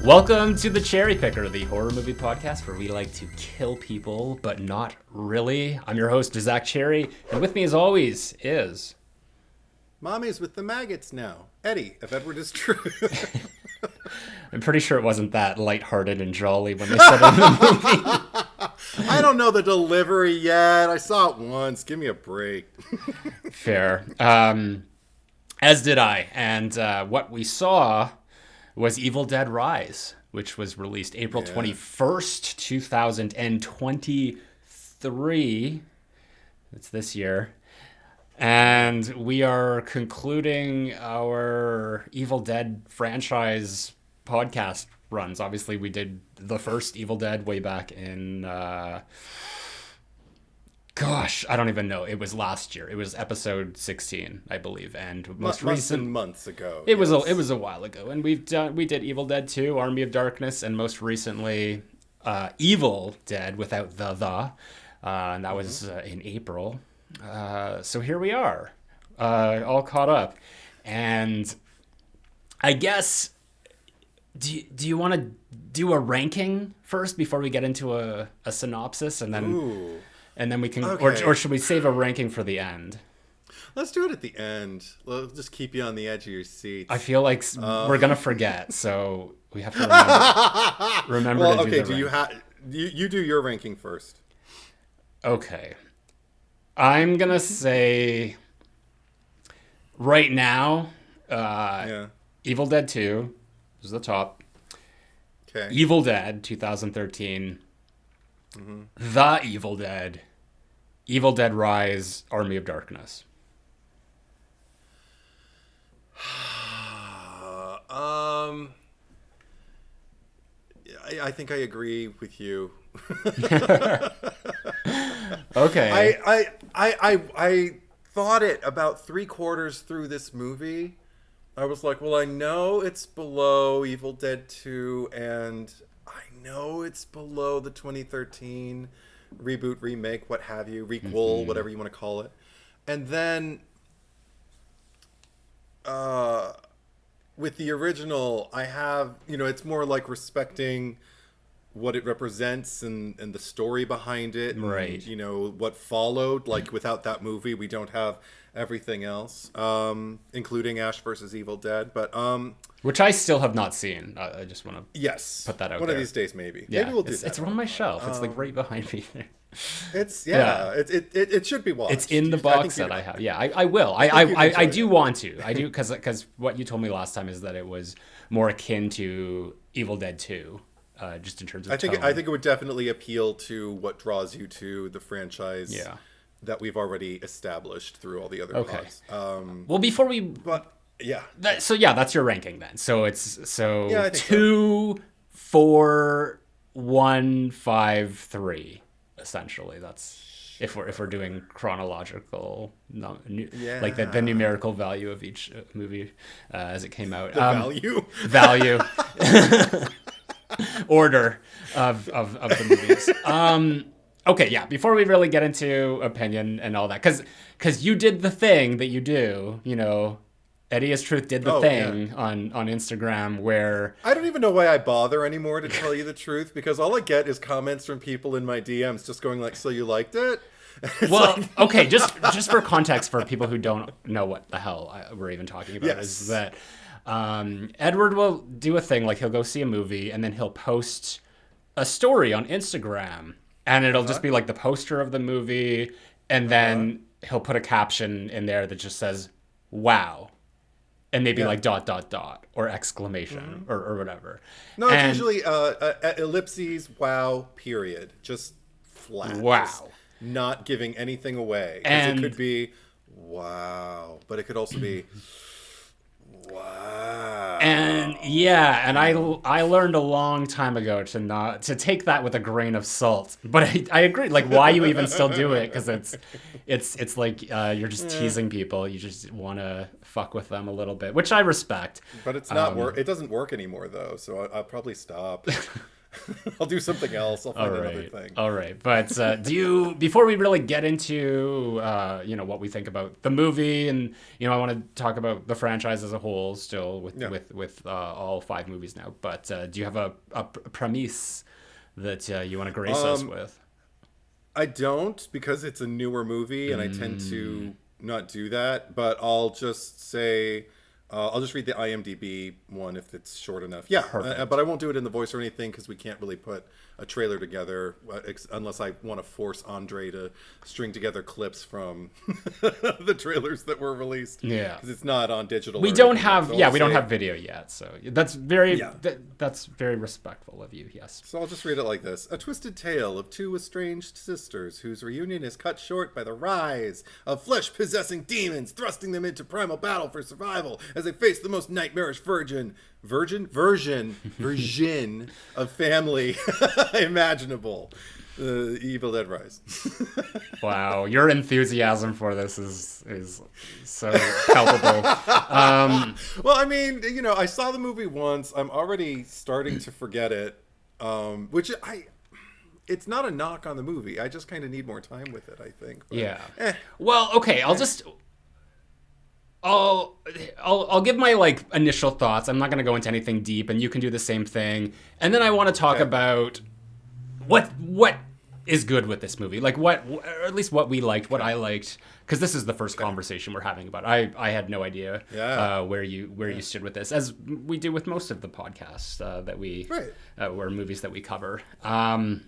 Welcome to the Cherry Picker, the horror movie podcast where we like to kill people, but not really. I'm your host, Zack Cherry, and with me as always is... Mommy's with the maggots now. Eddie, if Edward is true. I'm pretty sure it wasn't that lighthearted and jolly when they said it in the movie. I don't know the delivery yet. I saw it once. Give me a break. Fair. As did I. And what we saw was Evil Dead Rise, which was released April 21st, 2023. It's this year. And we are concluding our Evil Dead franchise podcast runs. Obviously, we did the first Evil Dead way back in... Gosh, I don't even know. It was last year. It was episode 16, I believe, and most recent months ago. It was a while ago, and we did Evil Dead 2, Army of Darkness, and most recently, Evil Dead without the, and that was in April. So here we are, all caught up, and I guess do you want to do a ranking first before we get into a synopsis, and then. Ooh. And then we can, okay. or should we save a ranking for the end? Let's do it at the end. We'll just keep you on the edge of your seat. I feel like we're gonna forget, so we have to remember. Well, to do okay. You do your ranking first? Okay, I'm gonna say right now, Evil Dead 2 is the top. Okay. Evil Dead 2013. The Evil Dead, Evil Dead Rise, Army of Darkness. I think I agree with you. Okay. I thought it about 3/4 through this movie. I was like, well, I know it's below Evil Dead 2, and I know it's below the 2013 reboot, remake, what have you, requel, whatever you want to call it. And then with the original, I have, it's more like respecting what it represents and the story behind it. Right. And, what followed. Like, without that movie, we don't have everything else, including Ash versus Evil Dead. But which I still have not seen. I just want to put that out one there. of these days, maybe. Yeah, maybe we'll do that. It's on my shelf. It's like right behind me there. It should be watched. It's in the box set I have. Yeah, I will. I do want to. I do because what you told me last time is that it was more akin to Evil Dead 2. Just in terms of tone. I think it would definitely appeal to what draws you to the franchise that we've already established through all the other pods. Well, before we... But, yeah. That's your ranking then. So it's... I think 2, 4, 1, 5, 3, essentially. That's... If we're doing chronological, like the numerical value of each movie as it came out. The value. Order of the movies. Okay, yeah. Before we really get into opinion and all that, because you did the thing that you do, Eddie is Truth did the thing on Instagram where I don't even know why I bother anymore, to tell you the truth, because all I get is comments from people in my DMs just going like, "So you liked it?" Well, okay, just for context for people who don't know what the hell we're even talking about, is that Edward will do a thing like he'll go see a movie and then he'll post a story on Instagram, and it'll just be like the poster of the movie, and then he'll put a caption in there that just says "wow," and maybe like ... or exclamation or whatever. No, it's usually ellipses, wow, period, just flat. Wow. Just not giving anything away. And it could be wow, but it could also be wow. And I learned a long time ago to take that with a grain of salt. But I agree. Like, why you even still do it? Because it's like you're just teasing people. You just want to fuck with them a little bit, which I respect. But it's not work. It doesn't work anymore though, so I'll probably stop. I'll do something else. I'll find another thing. All right. But before we really get into, what we think about the movie, and, I want to talk about the franchise as a whole still with all 5 movies now. But do you have a premise that you want to grace us with? I don't, because it's a newer movie and I tend to not do that. But I'll just say... I'll just read the IMDb one if it's short enough. Yeah, but I won't do it in the voice or anything because we can't really put a trailer together unless I want to force Andre to string together clips from the trailers that were released. Yeah, because it's not on digital. We don't have we don't have video yet, so that's very that's very respectful of you. Yes. So I'll just read it like this: a twisted tale of 2 estranged sisters whose reunion is cut short by the rise of flesh-possessing demons, thrusting them into primal battle for survival as they face the most nightmarish version of family imaginable. Evil Dead Rise. Wow, your enthusiasm for this is so palpable. Well, I mean, I saw the movie once. I'm already starting to forget it, which it's not a knock on the movie. I just kind of need more time with it, I think. But, Well, okay, I'll give my initial thoughts. I'm not going to go into anything deep, and you can do the same thing. And then I want to talk about what is good with this movie, or at least what we liked, what I liked, because this is the first conversation we're having about it. I had no idea where you stood with this, as we do with most of the podcasts that we or movies that we cover. And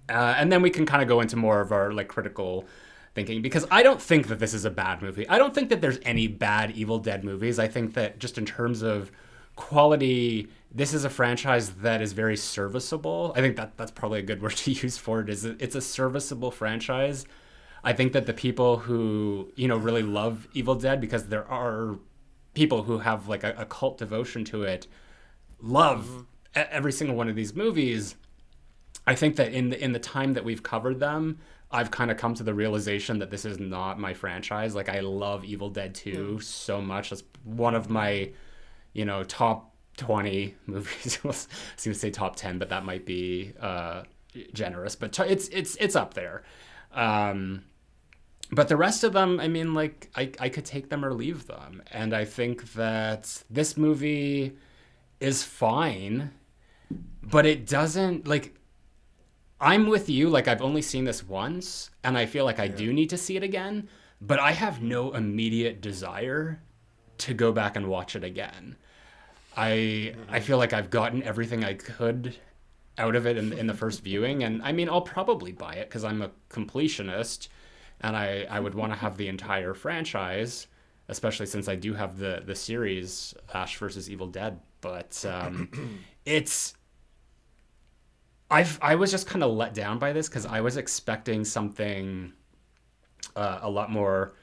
then we can kind of go into more of our critical thinking, because I don't think that this is a bad movie. I don't think that there's any bad Evil Dead movies. I think that just in terms of quality, this is a franchise that is very serviceable. I think that's probably a good word to use for it. It's a serviceable franchise. I think that the people who really love Evil Dead, because there are people who have a cult devotion to it, love every single one of these movies. I think that in the time that we've covered them, I've kind of come to the realization that this is not my franchise. I love Evil Dead 2 so much. It's one of my, top 20 movies. I was going to say top 10, but that might be generous. But it's up there. But the rest of them, I mean, I could take them or leave them. And I think that this movie is fine, but it doesn't, I'm with you. I've only seen this once, and I feel like I do need to see it again, but I have no immediate desire to go back and watch it again. I feel like I've gotten everything I could out of it in the first viewing, and I mean, I'll probably buy it because I'm a completionist, and I would want to have the entire franchise, especially since I do have the series Ash vs. Evil Dead, but I was just kind of let down by this because I was expecting something a lot more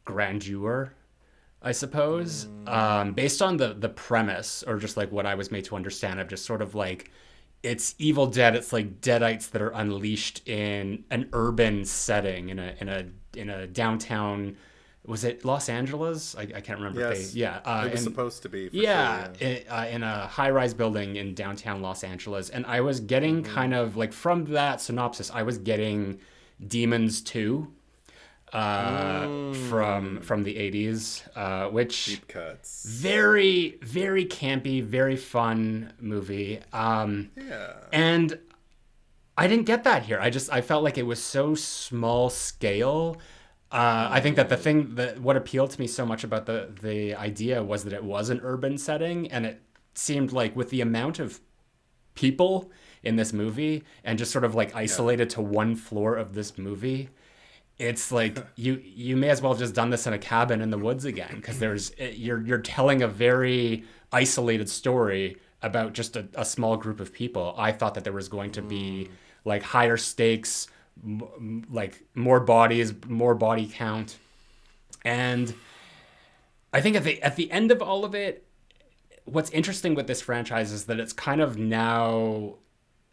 grandeur, I suppose, based on the premise, or just what I was made to understand of just sort of it's Evil Dead. It's Deadites that are unleashed in an urban setting in a downtown. Was it Los Angeles? I can't remember. Yes. It was supposed to be. In a high-rise building in downtown Los Angeles. And I was getting kind of, from that synopsis, I was getting Demons 2 from the 80s, which... Deep cuts. Very, very campy, very fun movie. And I didn't get that here. I felt like it was so small scale. I think that the thing what appealed to me so much about the idea was that it was an urban setting, and it seemed with the amount of people in this movie and just sort of isolated to one floor of this movie, it's you may as well have just done this in a cabin in the woods again, because you're telling a very isolated story about just a small group of people. I thought that there was going to be higher stakes, more bodies, more body count. And I think at the end of all of it, what's interesting with this franchise is that it's kind of now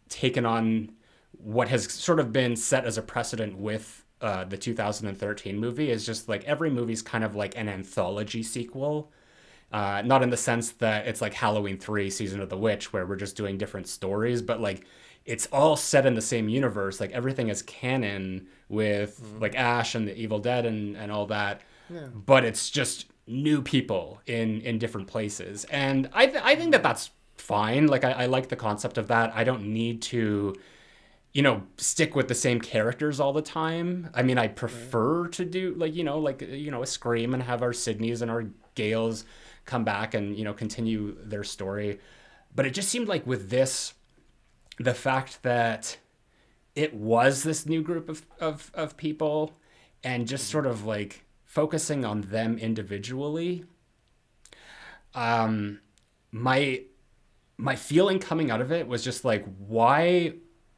taken on what has sort of been set as a precedent with the 2013 movie, is just every movie's kind of an anthology sequel. Not in the sense that it's like Halloween 3 Season of the Witch, where we're just doing different stories, but like it's all set in the same universe. Like everything is canon with like Ash and the Evil Dead and all that. Yeah. But it's just new people in different places. And I think that that's fine. Like I like the concept of that. I don't need to, stick with the same characters all the time. I mean, I prefer to do a Scream and have our Sydneys and our Gales come back and, continue their story. But it just seemed like with this, the fact that it was this new group of people and just sort of like focusing on them individually, my feeling coming out of it was just like, why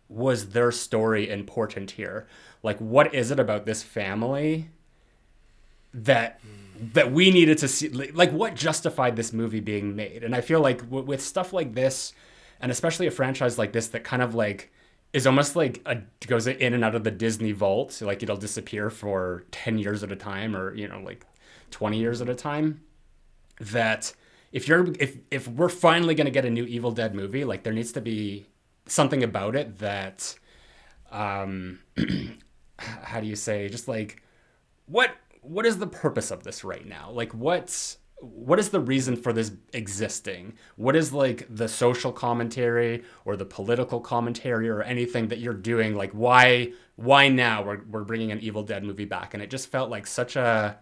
was their story important here? Like, what is it about this family that we needed to see? Like, what justified this movie being made? And I feel like with stuff like this, and especially a franchise like this that kind of like is almost like goes in and out of the Disney vault, like it'll disappear for 10 years at a time, or like 20 years at a time, that if we're finally going to get a new Evil Dead movie, like there needs to be something about it that how do you say, just like what is the purpose of this right now? Like what is the reason for this existing? What is like the social commentary or the political commentary or anything that you're doing? Like why now we're bringing an Evil Dead movie back? And it just felt like such a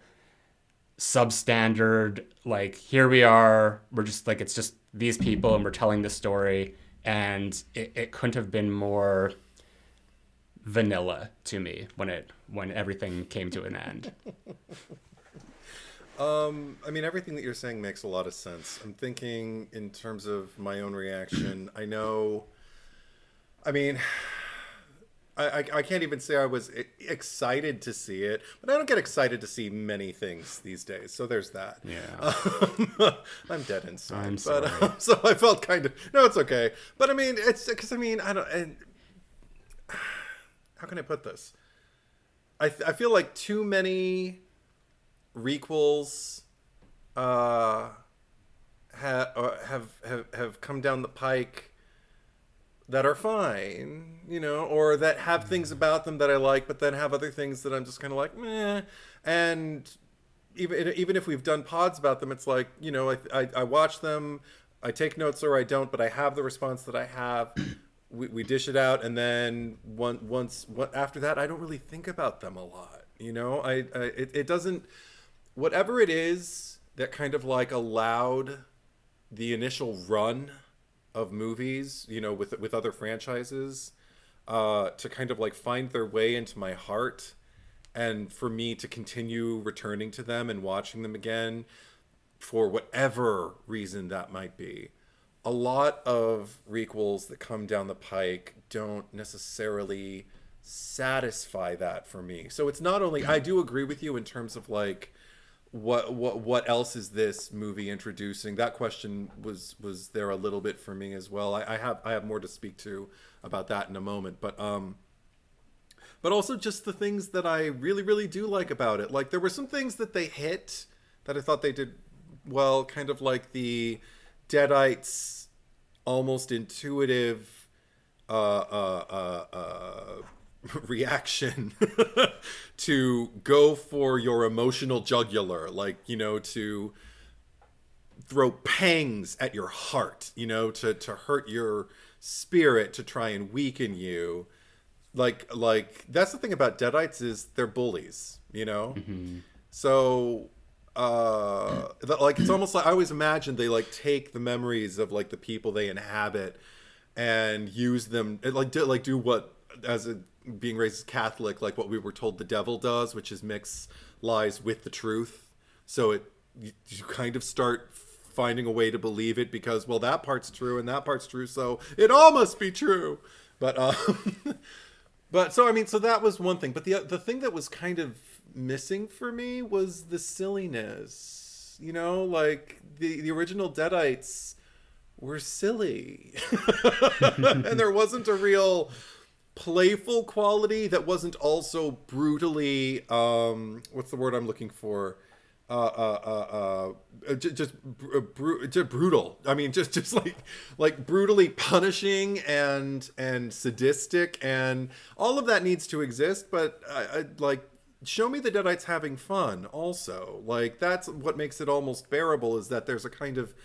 substandard, like here we are, we're just like, it's just these people and we're telling this story, and it couldn't have been more vanilla to me when everything came to an end. I mean, everything that you're saying makes a lot of sense. I'm thinking in terms of my own reaction. I can't even say I was excited to see it, but I don't get excited to see many things these days. So there's that. Yeah. I'm dead inside. I'm sorry. But, so I felt kind of, no, it's okay. But I mean, it's because I don't, and how can I put this? I feel like too many requels have come down the pike that are fine, or that have things about them that I like, but then have other things that I'm just kind of like, meh. And even if we've done pods about them, it's like, I watch them, I take notes or I don't, but I have the response that I have. We dish it out, and then after that, I don't really think about them a lot. It doesn't, whatever it is that kind of like allowed the initial run of movies, with other franchises, to kind of like find their way into my heart, and for me to continue returning to them and watching them again for whatever reason that might be. A lot of requels that come down the pike don't necessarily satisfy that for me. So it's not only, I do agree with you in terms of like, what else is this movie introducing? That question was there a little bit for me as well. I have more to speak to about that in a moment, but also just the things that I really, really do like about it. Like there were some things that they hit that I thought they did well, kind of like the Deadite's almost intuitive reaction to go for your emotional jugular, like, to throw pangs at your heart, to hurt your spirit, to try and weaken you. Like that's the thing about Deadites, is they're bullies, Mm-hmm. So like it's almost like, I always imagine they like take the memories of like the people they inhabit and use them, do what, as a being raised as Catholic, like what we were told the devil does, which is mix lies with the truth. So you kind of start finding a way to believe it because, well, that part's true and that part's true, so it all must be true. But so I mean, so that was one thing. But the thing that was kind of missing for me was the silliness. Like the original Deadites were silly, and there wasn't a real playful quality that wasn't also brutally what's the word I'm looking for, just brutal. I mean, just like brutally punishing and sadistic, and all of that needs to exist. But I like, show me the Deadites having fun also. Like, that's what makes it almost bearable, is that there's a kind of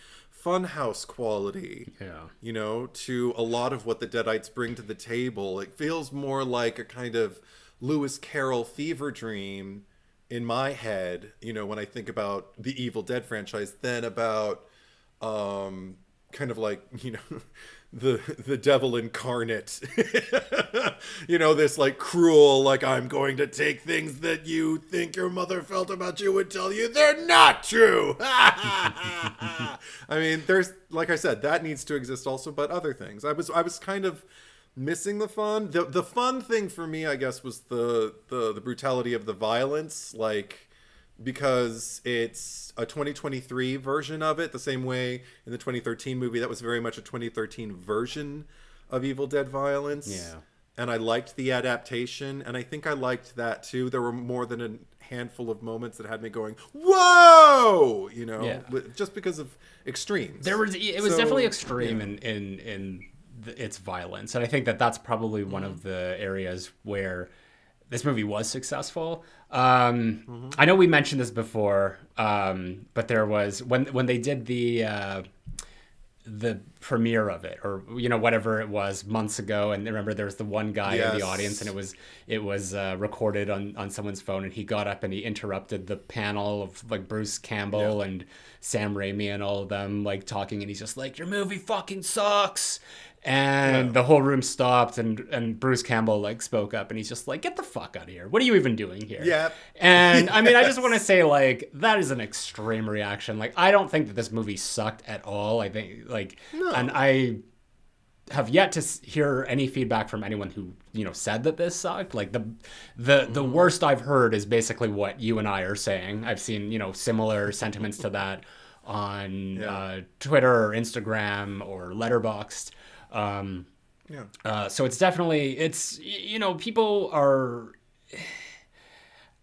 funhouse quality, to a lot of what the Deadites bring to the table. It feels more like a kind of Lewis Carroll fever dream in my head, when I think about the Evil Dead franchise, than about kind of like, the devil incarnate, this like cruel, like, I'm going to take things that you think your mother felt about you and tell you they're not true. I mean, there's, like I said, that needs to exist also, but other things. I was kind of missing the fun. The fun thing for me, I guess, was the brutality of the violence, like, because it's a 2023 version of it, the same way in the 2013 movie that was very much a 2013 version of Evil Dead violence. Yeah. And I liked the adaptation, and I think I liked that too. There were more than a handful of moments that had me going, whoa, just because of extremes. It was definitely extreme in its violence, and I think that's probably one of the areas where this movie was successful. I know we mentioned this before, but there was when they did the premiere of it, or whatever it was, months ago, and remember there was the one guy in the audience, and it was recorded on someone's phone, and he got up and he interrupted the panel of like Bruce Campbell and Sam Raimi and all of them like talking, and he's just like, your movie fucking sucks. And the whole room stopped, and Bruce Campbell like spoke up, and he's just like, get the fuck out of here. What are you even doing here? Yeah. And I mean, I just want to say, like, that is an extreme reaction. Like, I don't think that this movie sucked at all. I think, like, and I have yet to hear any feedback from anyone who, said that this sucked. Like, the worst I've heard is basically what you and I are saying. I've seen, similar sentiments to that on Twitter or Instagram or Letterboxd. So it's definitely, people are,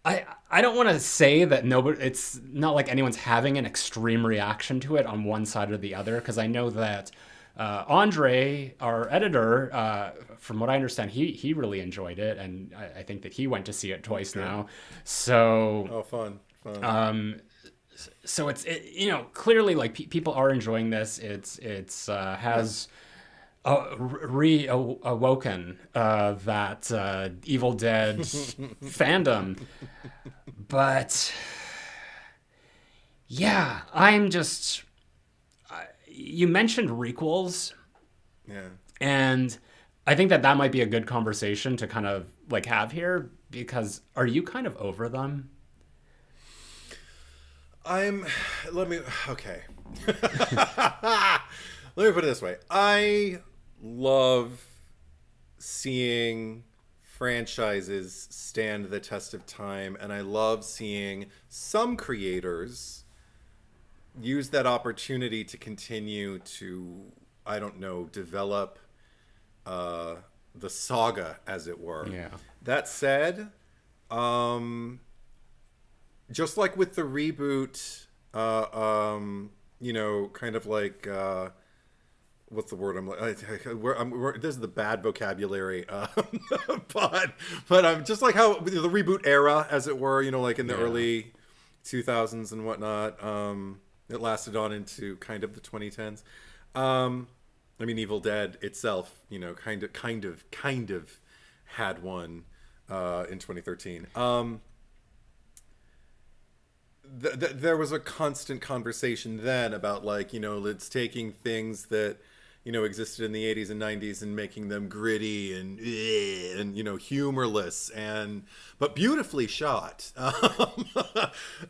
I don't want to say that it's not like anyone's having an extreme reaction to it on one side or the other, because I know that Andre, our editor, from what I understand, he really enjoyed it, and I think that he went to see it twice now. So fun. So it's clearly like people are enjoying this. It's has reawoken that Evil Dead fandom, but I'm just. You mentioned requels, and I think that might be a good conversation to kind of like have here, because are you kind of over them? Okay. Let me put it this way. I love seeing franchises stand the test of time, and I love seeing some creators use that opportunity to continue to, develop the saga, as it were. Yeah. That said, just like with the reboot, kind of like, what's the word? This is the bad vocabulary, but I'm just like how the reboot era, as it were, like in the early 2000s and whatnot. It lasted on into kind of the 2010s. I mean, Evil Dead itself, kind of had one in 2013. There was a constant conversation then about like, it's taking things that, existed in the 80s and 90s and making them gritty and humorless but beautifully shot,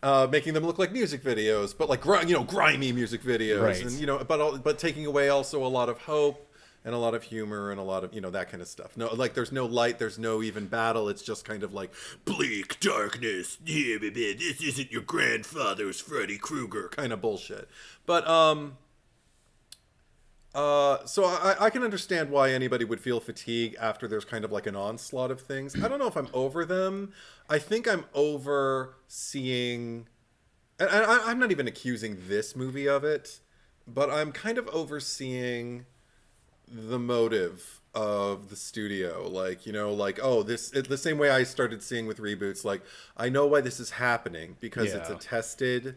making them look like music videos, but like grimy music videos, right. And but taking away also a lot of hope and a lot of humor and a lot of that kind of stuff. No, like there's no light, there's no even battle. It's just kind of like bleak darkness. Yeah, baby, this isn't your grandfather's Freddy Krueger kind of bullshit. But so I can understand why anybody would feel fatigue after there's kind of like an onslaught of things. I don't know if I'm over them. I think I'm over seeing and I'm not even accusing this movie of it, but I'm kind of overseeing the motive of the studio. Like, oh, the same way I started seeing with reboots, like, I know why this is happening, because it's a tested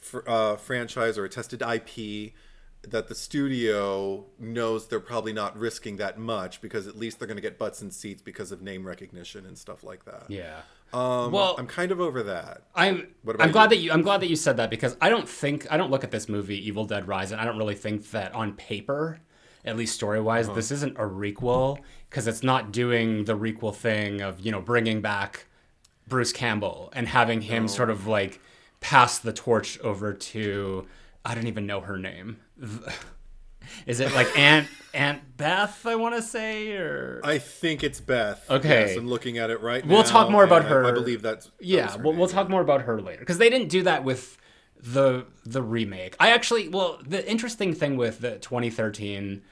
franchise or a tested IP that the studio knows they're probably not risking that much, because at least they're going to get butts in seats because of name recognition and stuff like that. Yeah. Well, I'm kind of over that. I'm glad that you said that, because I don't look at this movie Evil Dead Rise and I don't really think that on paper, at least story-wise, this isn't a requel, because it's not doing the requel thing of, bringing back Bruce Campbell and having him sort of like pass the torch over to, I don't even know her name. Is it like Aunt Beth, I want to say, or I think it's Beth. Okay. Yes, I'm looking at it right now. We'll talk more about her. I believe that's we'll talk more about her later, because they didn't do that with the remake. The interesting thing with the 2013,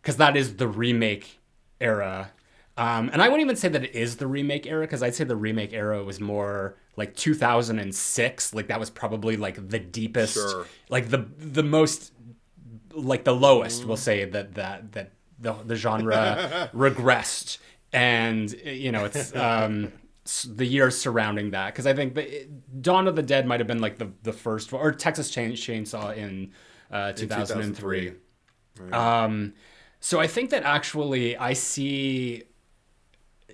because that is the remake era, and I wouldn't even say that it is the remake era, because I'd say the remake era was more like 2006. Like that was probably like the deepest, like the most, like the lowest. We'll say that the genre regressed, and it's the years surrounding that, because I think Dawn of the Dead might have been like the first, or Texas Chainsaw in 2003. Right. So I think that actually I see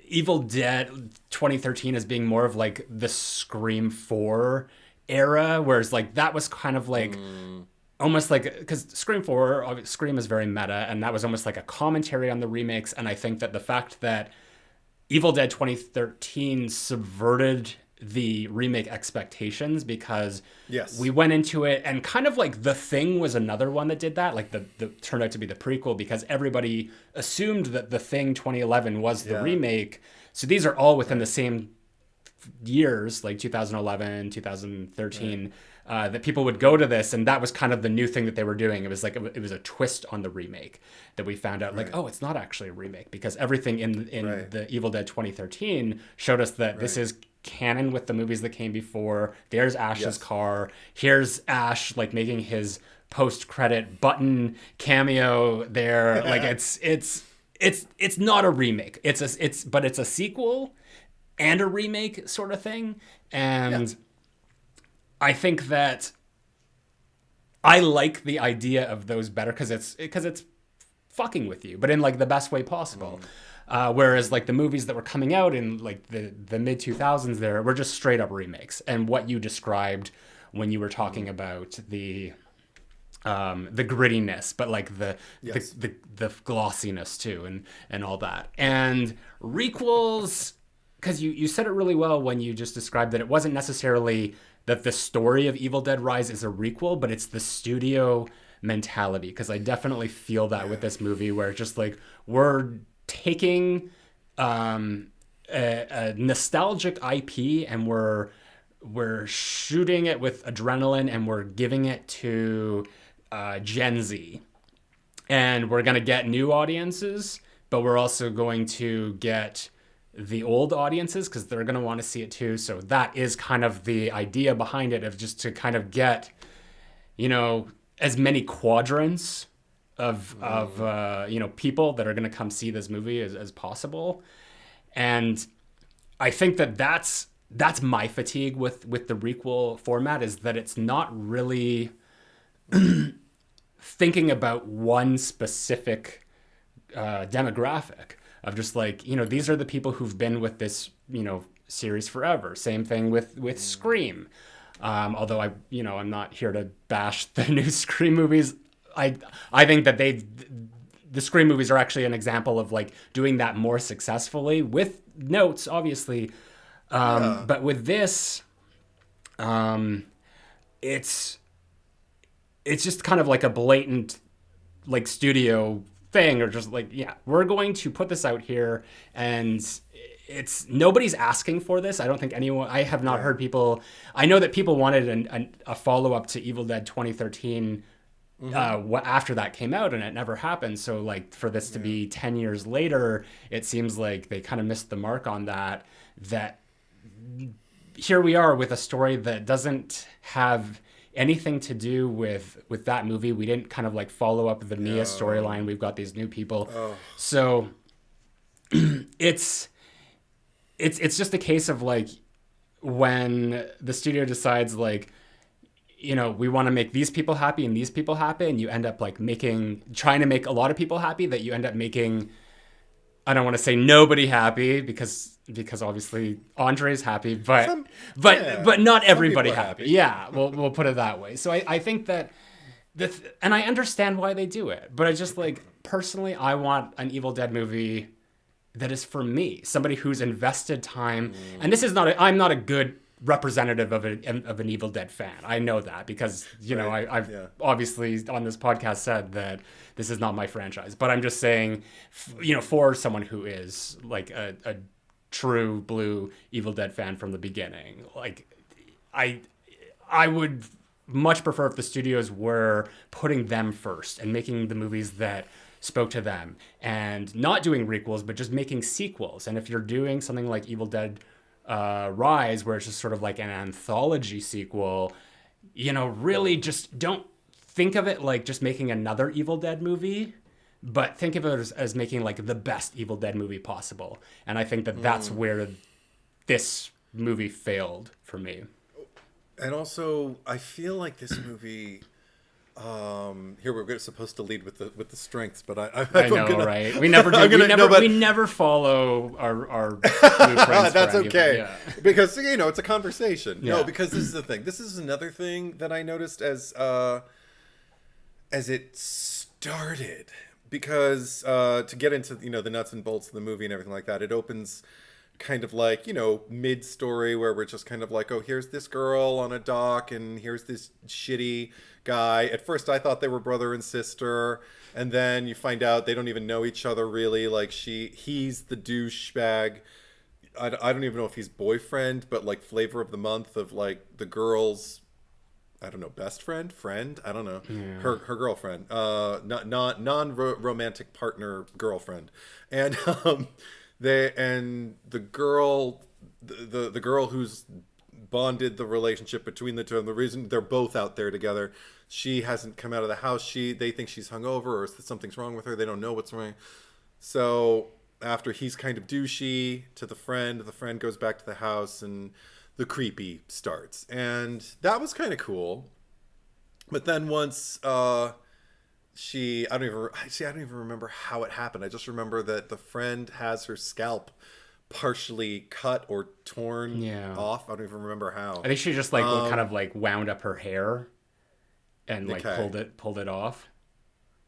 Evil Dead 2013 as being more of like the Scream 4 era, whereas like that was kind of like almost like, because Scream is very meta, and that was almost like a commentary on the remakes. And I think that the fact that Evil Dead 2013 subverted the remake expectations, because we went into it, and kind of like The Thing was another one that did that, like the turned out to be the prequel, because everybody assumed that The Thing 2011 was the remake. So these are all within the same years, like 2011, 2013, that people would go to this, and that was kind of the new thing that they were doing. It was like it was a twist on the remake that we found out, like, oh, it's not actually a remake, because everything in the Evil Dead 2013 showed us that this is canon with the movies that came before. There's Ash's car. Here's Ash like making his post-credit button cameo there. Like it's not a remake. But it's a sequel and a remake sort of thing. And I think that I like the idea of those better, because it's fucking with you, but in like the best way possible. Whereas like the movies that were coming out in like the mid 2000s there were just straight up remakes. And what you described when you were talking about the grittiness, but like the glossiness too, and all that. And requels, because you said it really well when you just described that it wasn't necessarily that the story of Evil Dead Rise is a requel, but it's the studio mentality. Because I definitely feel that with this movie, where it's just like we're taking a nostalgic IP, and we're shooting it with adrenaline, and we're giving it to Gen Z, and we're gonna get new audiences, but we're also going to get the old audiences, because they're gonna want to see it too. So that is kind of the idea behind it, of just to kind of get, as many quadrants of people that are going to come see this movie as possible. And I think that that's my fatigue with the requel format, is that it's not really thinking about one specific demographic of just like, these are the people who've been with this, series forever. Same thing with Scream. Although I'm not here to bash the new Scream movies. I think that the Scream movies are actually an example of like doing that more successfully, with notes, obviously. But with this, it's just kind of like a blatant like studio thing, or just like, we're going to put this out here, and nobody's asking for this. I don't think I have not heard people. I know that people wanted a follow-up to Evil Dead 2013 after that came out, and it never happened. So like for this to be 10 years later, it seems like they kind of missed the mark on that here we are with a story that doesn't have anything to do with that movie. We didn't kind of like follow up the Mia storyline. We've got these new people. So it's just a case of like when the studio decides like, you know, we want to make these people happy and these people happy, and you end up like trying to make a lot of people happy, that you end up making, I don't want to say nobody happy because obviously Andre's happy, but not everybody happy. Yeah, we'll put it that way. So I think that and I understand why they do it, but I just like personally, I want an Evil Dead movie that is for me, somebody who's invested time. And this is I'm not a good representative of an Evil Dead fan. I know that because, you know, I've obviously on this podcast said that this is not my franchise, but I'm just saying, you know, for someone who is like a true blue Evil Dead fan from the beginning, like I would much prefer if the studios were putting them first and making the movies that spoke to them, and not doing requels, but just making sequels. And if you're doing something like Evil Dead Rise, where it's just sort of like an anthology sequel, you know, really just don't think of it like just making another Evil Dead movie, but think of it as making like the best Evil Dead movie possible. And I think that that's where this movie failed for me. And also, I feel like this movie. Here we're supposed to lead with the strengths, but I know, right? We never do. We never follow our blueprints. That's for okay, because you know it's a conversation. Yeah. No, because this is the thing. This is another thing that I noticed as it started. Because to get into, you know, the nuts and bolts of the movie and everything like that, it opens kind of like, you know, mid-story where we're just kind of like, oh, here's this girl on a dock and here's this shitty guy. At first I thought they were brother and sister, and then you find out they don't even know each other really. Like he's the douchebag. I don't even know if he's boyfriend, but like flavor of the month of like the girl's, I don't know, best friend, I don't know, her girlfriend, non-romantic partner girlfriend, and the girl who's bonded the relationship between the two, and the reason they're both out there together, she hasn't come out of the house. They think she's hungover or something's wrong with her. They don't know what's wrong. So after he's kind of douchey to the friend goes back to the house and the creepy starts. And that was kind of cool. But then once I don't even remember how it happened. I just remember that the friend has her scalp partially cut or torn off. I don't even remember how. I think she just like kind of like wound up her hair and like pulled it off.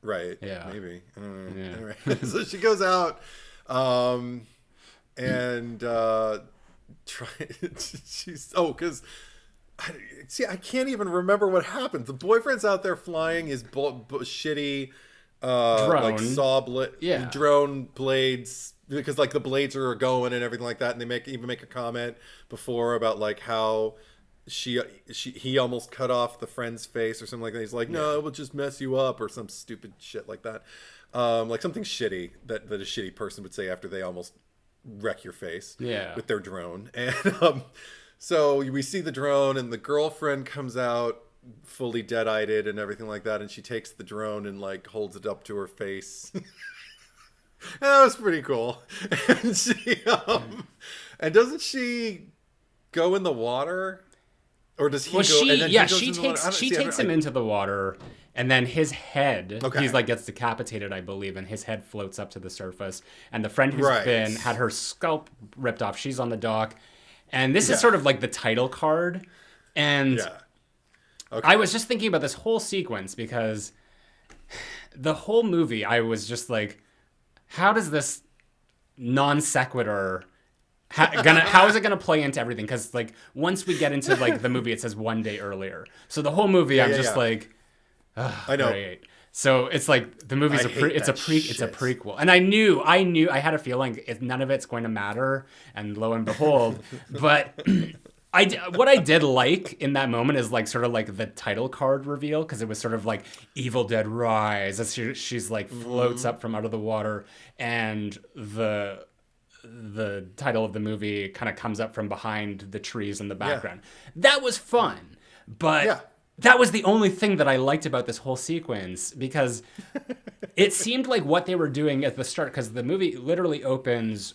Right. Yeah. Maybe. I don't know. Yeah. Anyway, so she goes out and because I can't even remember what happened. The boyfriend's out there flying his shitty drone. Like drone blades, because like the blades are going and everything like that, and they even make a comment before about like how he almost cut off the friend's face or something like that. He's like, no, it will just mess you up, or some stupid shit like that, like something shitty that a shitty person would say after they almost wreck your face with their drone. And so we see the drone, and the girlfriend comes out fully dead-eyed and everything like that, and she takes the drone and like holds it up to her face. And that was pretty cool. And she and doesn't she go in the water, or does he go? She takes him into the water, and then his head, he's like gets decapitated, I believe, and his head floats up to the surface. And the friend who's had her scalp ripped off, she's on the dock. And this is sort of like the title card. And I was just thinking about this whole sequence, because the whole movie, I was just like, how does this non sequitur, how is it gonna play into everything? Because like once we get into like the movie, it says 1 day earlier. So the whole movie, I'm just like, I know. Great. So it's like the movie's it's a prequel, and I knew I had a feeling none of it's going to matter, and lo and behold, but what I did like in that moment is like sort of like the title card reveal, because it was sort of like Evil Dead Rise as she's like floats up from out of the water, and the the title of the movie kind of comes up from behind the trees in the background. That was fun, but that was the only thing that I liked about this whole sequence, because it seemed like what they were doing at the start, because the movie literally opens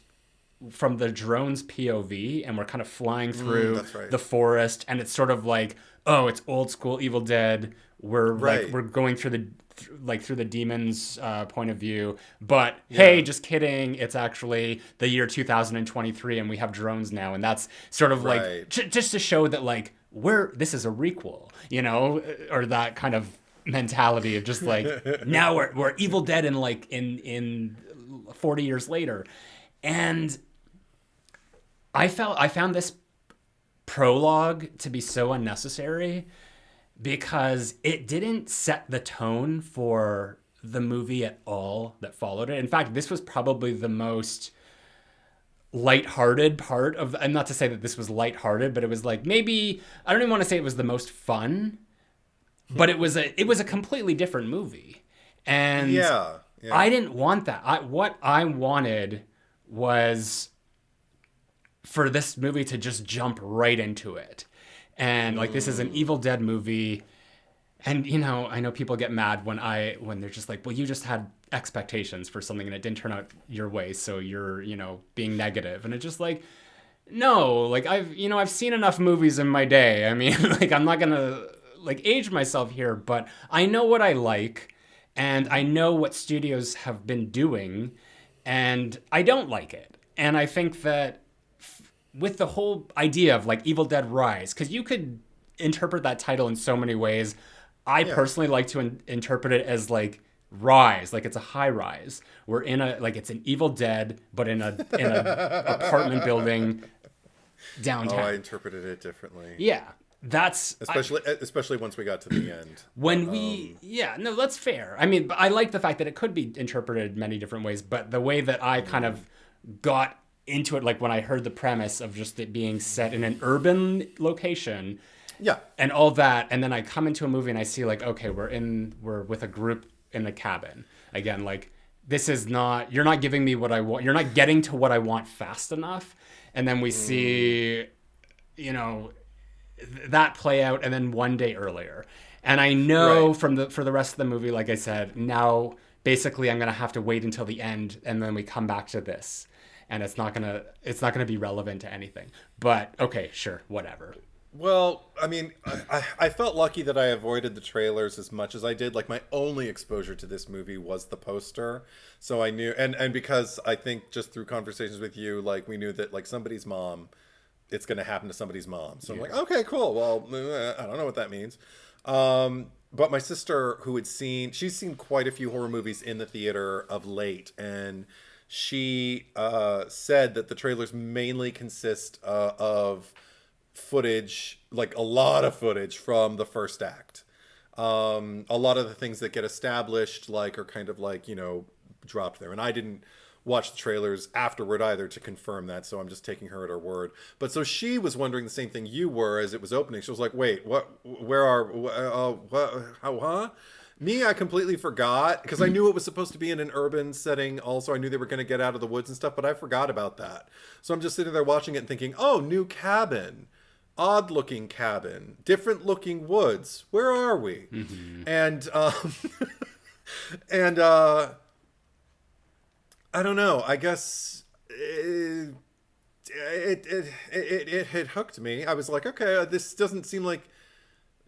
from the drone's POV, and we're kind of flying through the forest, and it's sort of like, oh, it's old school Evil Dead. We're like, we're going through the demon's point of view, but hey, just kidding, it's actually the year 2023 and we have drones now, and that's sort of like just to show that like this is a requel, you know, or that kind of mentality of just like now we're Evil Dead in 40 years later. And I found this prologue to be so unnecessary, because it didn't set the tone for the movie at all that followed it. In fact, this was probably the most lighthearted part of, and not to say that this was lighthearted, but it was like, maybe, I don't even want to say it was the most fun, but it was a completely different movie. And I didn't want that. What I wanted was for this movie to just jump right into it. And like, this is an Evil Dead movie. And, you know, I know people get mad when they're just like, well, you just had expectations for something and it didn't turn out your way, so you're, you know, being negative. And it's just like, no, like I've seen enough movies in my day. I mean, like, I'm not gonna like age myself here, but I know what I like, and I know what studios have been doing, and I don't like it. And I think that with the whole idea of like Evil Dead Rise, because you could interpret that title in so many ways. I personally like to interpret it as like rise, like it's a high rise. We're in it's an Evil Dead, but in a apartment building downtown. Oh, I interpreted it differently. Yeah, that's especially once we got to the end. That's fair. I mean, I like the fact that it could be interpreted many different ways, but the way that I kind of got into it, like when I heard the premise of just it being set in an urban location, and all that, and then I come into a movie and I see like, okay, we're with a group in a cabin again. Like, this is not, you're not giving me what I want. You're not getting to what I want fast enough. And then we see, you know, that play out, and then one day earlier, and I know for the rest of the movie, like I said, now basically I'm gonna have to wait until the end, and then we come back to this. And it's not gonna be relevant to anything. But okay, sure, whatever. Well, I mean, I felt lucky that I avoided the trailers as much as I did. Like, my only exposure to this movie was the poster, so I knew, and because I think just through conversations with you, like, we knew that like somebody's mom, it's gonna happen to somebody's mom. So I'm like, okay, cool. Well, I don't know what that means. But my sister, she's seen quite a few horror movies in the theater of late, and she said that the trailers mainly consist of footage, like a lot of footage from the first act. A lot of the things that get established like are kind of like, you know, dropped there. And I didn't watch the trailers afterward either to confirm that, so I'm just taking her at her word. But so she was wondering the same thing you were as it was opening. She was like, wait, what, huh? Me, I completely forgot, because I knew it was supposed to be in an urban setting. Also, I knew they were going to get out of the woods and stuff, but I forgot about that. So I'm just sitting there watching it and thinking, oh, new cabin, odd looking cabin, different looking woods. Where are we? Mm-hmm. And I don't know. I guess it had hooked me. I was like, okay, this doesn't seem like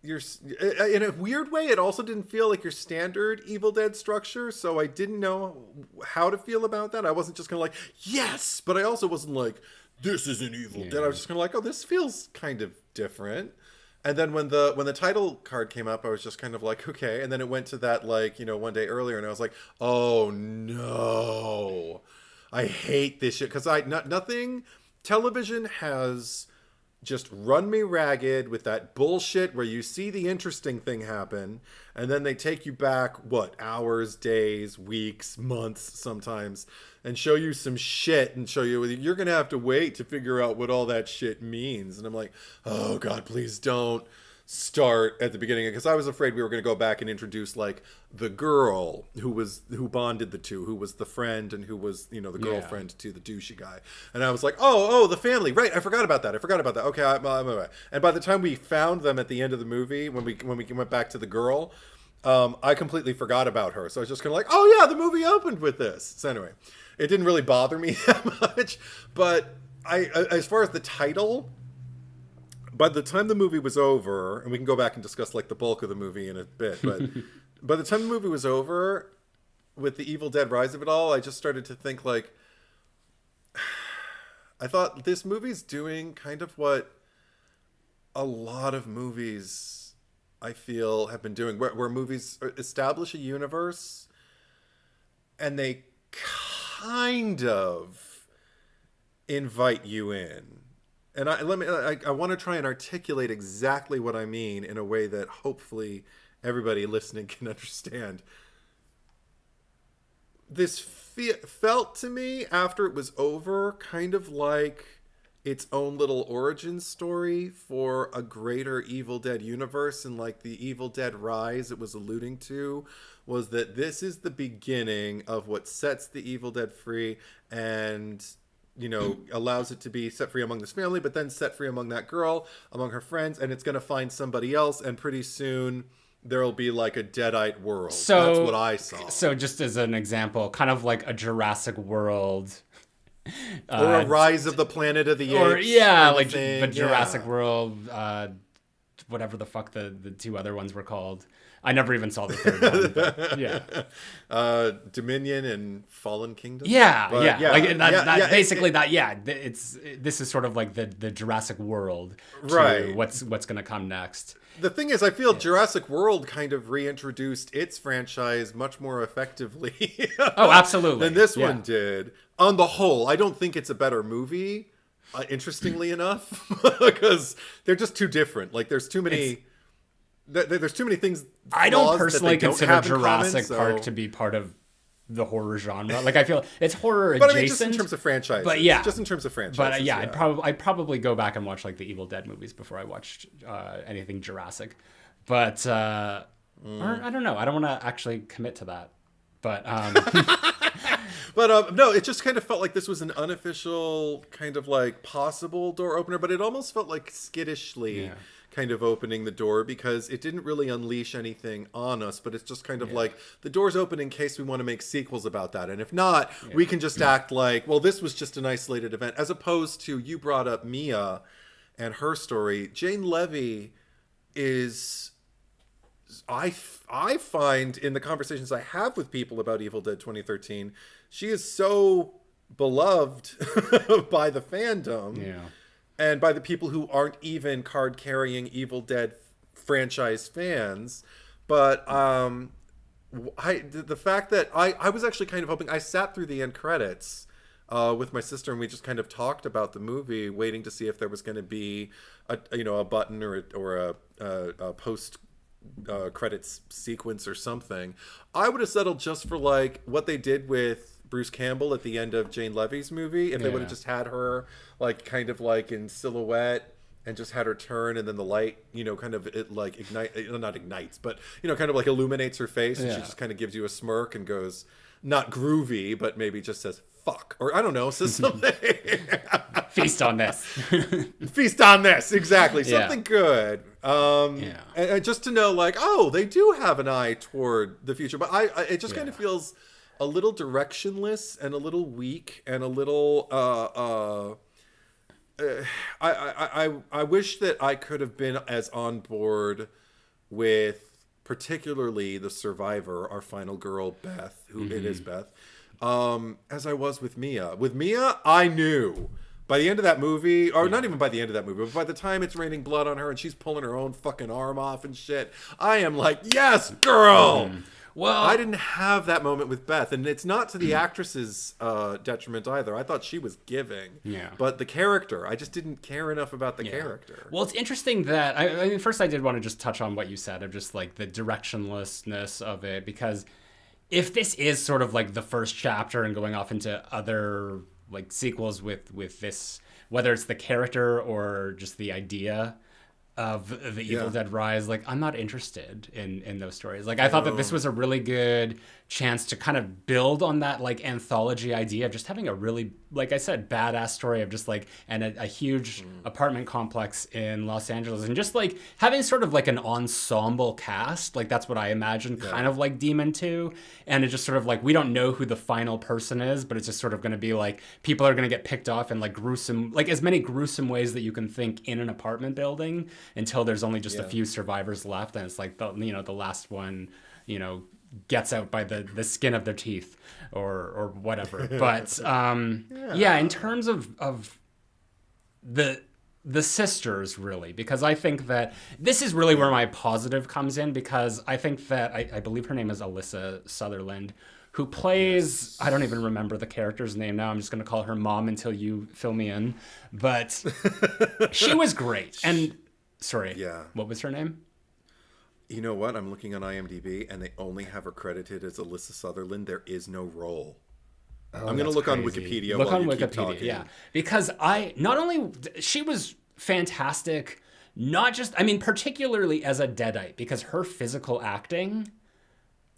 in a weird way. It also didn't feel like your standard Evil Dead structure, so I didn't know how to feel about that. I wasn't just gonna like, yes, but I also wasn't like, this is an Evil Dead. I was just gonna like, oh, this feels kind of different. And then when the title card came up, I was just kind of like, okay. And then it went to that, like, you know, one day earlier, and I was like, oh no, I hate this shit, because nothing television has just run me ragged with that bullshit where you see the interesting thing happen and then they take you back, hours, days, weeks, months sometimes, and show you some shit and show you you're going to have to wait to figure out what all that shit means. And I'm like, oh God, please don't. start at the beginning, because I was afraid we were going to go back and introduce like the girl who bonded the two, who was the friend and who was the girlfriend to the douchey guy. And I was like, oh, the family, right? I forgot about that. Okay, I'm and by the time we found them at the end of the movie, when we went back to the girl, I completely forgot about her. So I was just kind of like, oh yeah, the movie opened with this. So anyway, it didn't really bother me that much. But as far as the title, by the time the movie was over, and we can go back and discuss like the bulk of the movie in a bit, but by the time the movie was over, with the Evil Dead Rise of it all, I just started to think like, I thought this movie's doing kind of what a lot of movies I feel have been doing, where movies establish a universe and they kind of invite you in. And I want to try and articulate exactly what I mean in a way that hopefully everybody listening can understand. This felt to me, after it was over, kind of like its own little origin story for a greater Evil Dead universe. And like the Evil Dead Rise it was alluding to was that this is the beginning of what sets the Evil Dead free and allows it to be set free among this family, but then set free among that girl, among her friends, and it's going to find somebody else, and pretty soon there'll be like a Deadite world. So that's what I saw. So just as an example, kind of like a Jurassic World. Or a Rise of the Planet of the Apes. Or, yeah, like the Jurassic World, whatever the fuck the two other ones were called. I never even saw the third one. But, yeah. Dominion and Fallen Kingdom. Yeah. Like basically this is sort of like the Jurassic World to right. what's going to come next. The thing is, I feel Jurassic World kind of reintroduced its franchise much more effectively. Oh, absolutely. Than this one did. On the whole, I don't think it's a better movie, interestingly enough, because they're just too different. Like there's too many things. I don't personally consider Jurassic Park to be part of the horror genre. Like I feel it's horror adjacent. But I mean, just in terms of franchise. But yeah, just in terms of franchise. But yeah, I'd probably go back and watch like the Evil Dead movies before I watched anything Jurassic. But or I don't know. I don't want to actually commit to that. But But no, it just kind of felt like this was an unofficial kind of like possible door opener, but it almost felt like skittishly kind of opening the door, because it didn't really unleash anything on us, but it's just kind of like the door's open in case we want to make sequels about that. And if not, we can just act like, well, this was just an isolated event, as opposed to, you brought up Mia and her story. Jane Levy is, I find in the conversations I have with people about Evil Dead 2013, she is so beloved by the fandom. Yeah. And by the people who aren't even card-carrying Evil Dead franchise fans. But the fact that I was actually kind of hoping, I sat through the end credits with my sister, and we just kind of talked about the movie, waiting to see if there was going to be a button or a post credits sequence or something. I would have settled just for like what they did with Bruce Campbell at the end of Jane Levy's movie, if they would have just had her like kind of like in silhouette and just had her turn, and then the light kind of it like not ignites, but kind of like illuminates her face, and she just kind of gives you a smirk and goes, not groovy, but maybe just says fuck, or I don't know, says something. Feast on this. Feast on this, exactly. Something good. And just to know like, oh, they do have an eye toward the future, but it just kind of feels a little directionless and a little weak and a little I wish that I could have been as on board with particularly the survivor, our final girl, Beth, who it is Beth, as I was with Mia. With Mia, I knew by the end of that movie, or not even by the end of that movie, but by the time it's raining blood on her and she's pulling her own fucking arm off and shit, I am like, yes, girl! Well, I didn't have that moment with Beth, and it's not to the actress's detriment either. I thought she was giving. Yeah. But the character, I just didn't care enough about the character. Well, it's interesting that, I mean, first I did want to just touch on what you said of just like the directionlessness of it, because if this is sort of like the first chapter and going off into other like sequels with this, whether it's the character or just the idea of the Evil Dead Rise, like I'm not interested in those stories. Like I thought that this was a really good chance to kind of build on that like anthology idea of just having a really, like I said, badass story of just like a huge apartment complex in Los Angeles, and just like having sort of like an ensemble cast. Like that's what I imagined, kind of like Demon 2. And it's just sort of like, we don't know who the final person is, but it's just sort of going to be like people are going to get picked off in like gruesome, like as many gruesome ways that you can think in an apartment building, until there's only just a few survivors left, and it's like the last one gets out by the skin of their teeth or whatever. But in terms of the sisters, really, because I think that this is really where my positive comes in, because I think that I believe her name is Alyssa Sutherland, who plays, I don't even remember the character's name now. I'm just going to call her Mom until you fill me in. But she was great. And sorry, what was her name? You know what? I'm looking on IMDb, and they only have her credited as Alyssa Sutherland. There is no role. I'm going to look on Wikipedia. Look while on you Wikipedia, keep talking. yeah. Because she was fantastic, particularly as a Deadite, because her physical acting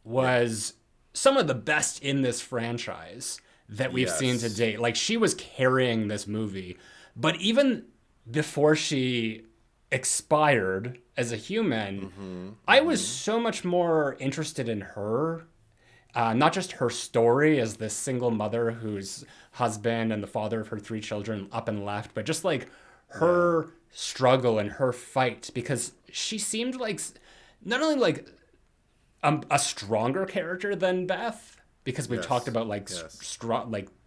was some of the best in this franchise that we've seen to date. Like, she was carrying this movie. But even before she expired as a human, I was so much more interested in her. Not just her story as this single mother whose husband and the father of her 3 children up and left, but just like her struggle and her fight, because she seemed like not only like a stronger character than Beth, because we've talked about like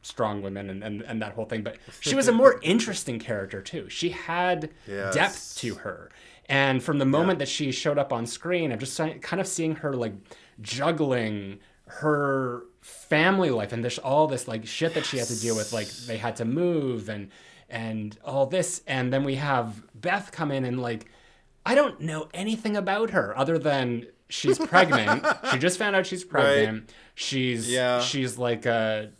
strong women and that whole thing, but she was a more interesting character too. She had depth to her. And from the moment that she showed up on screen, I'm just kind of seeing her like juggling her family life and there's all this like shit that she had to deal with, like they had to move and all this, and then we have Beth come in and like I don't know anything about her other than she's pregnant. She just found out she's pregnant. Right. She's like a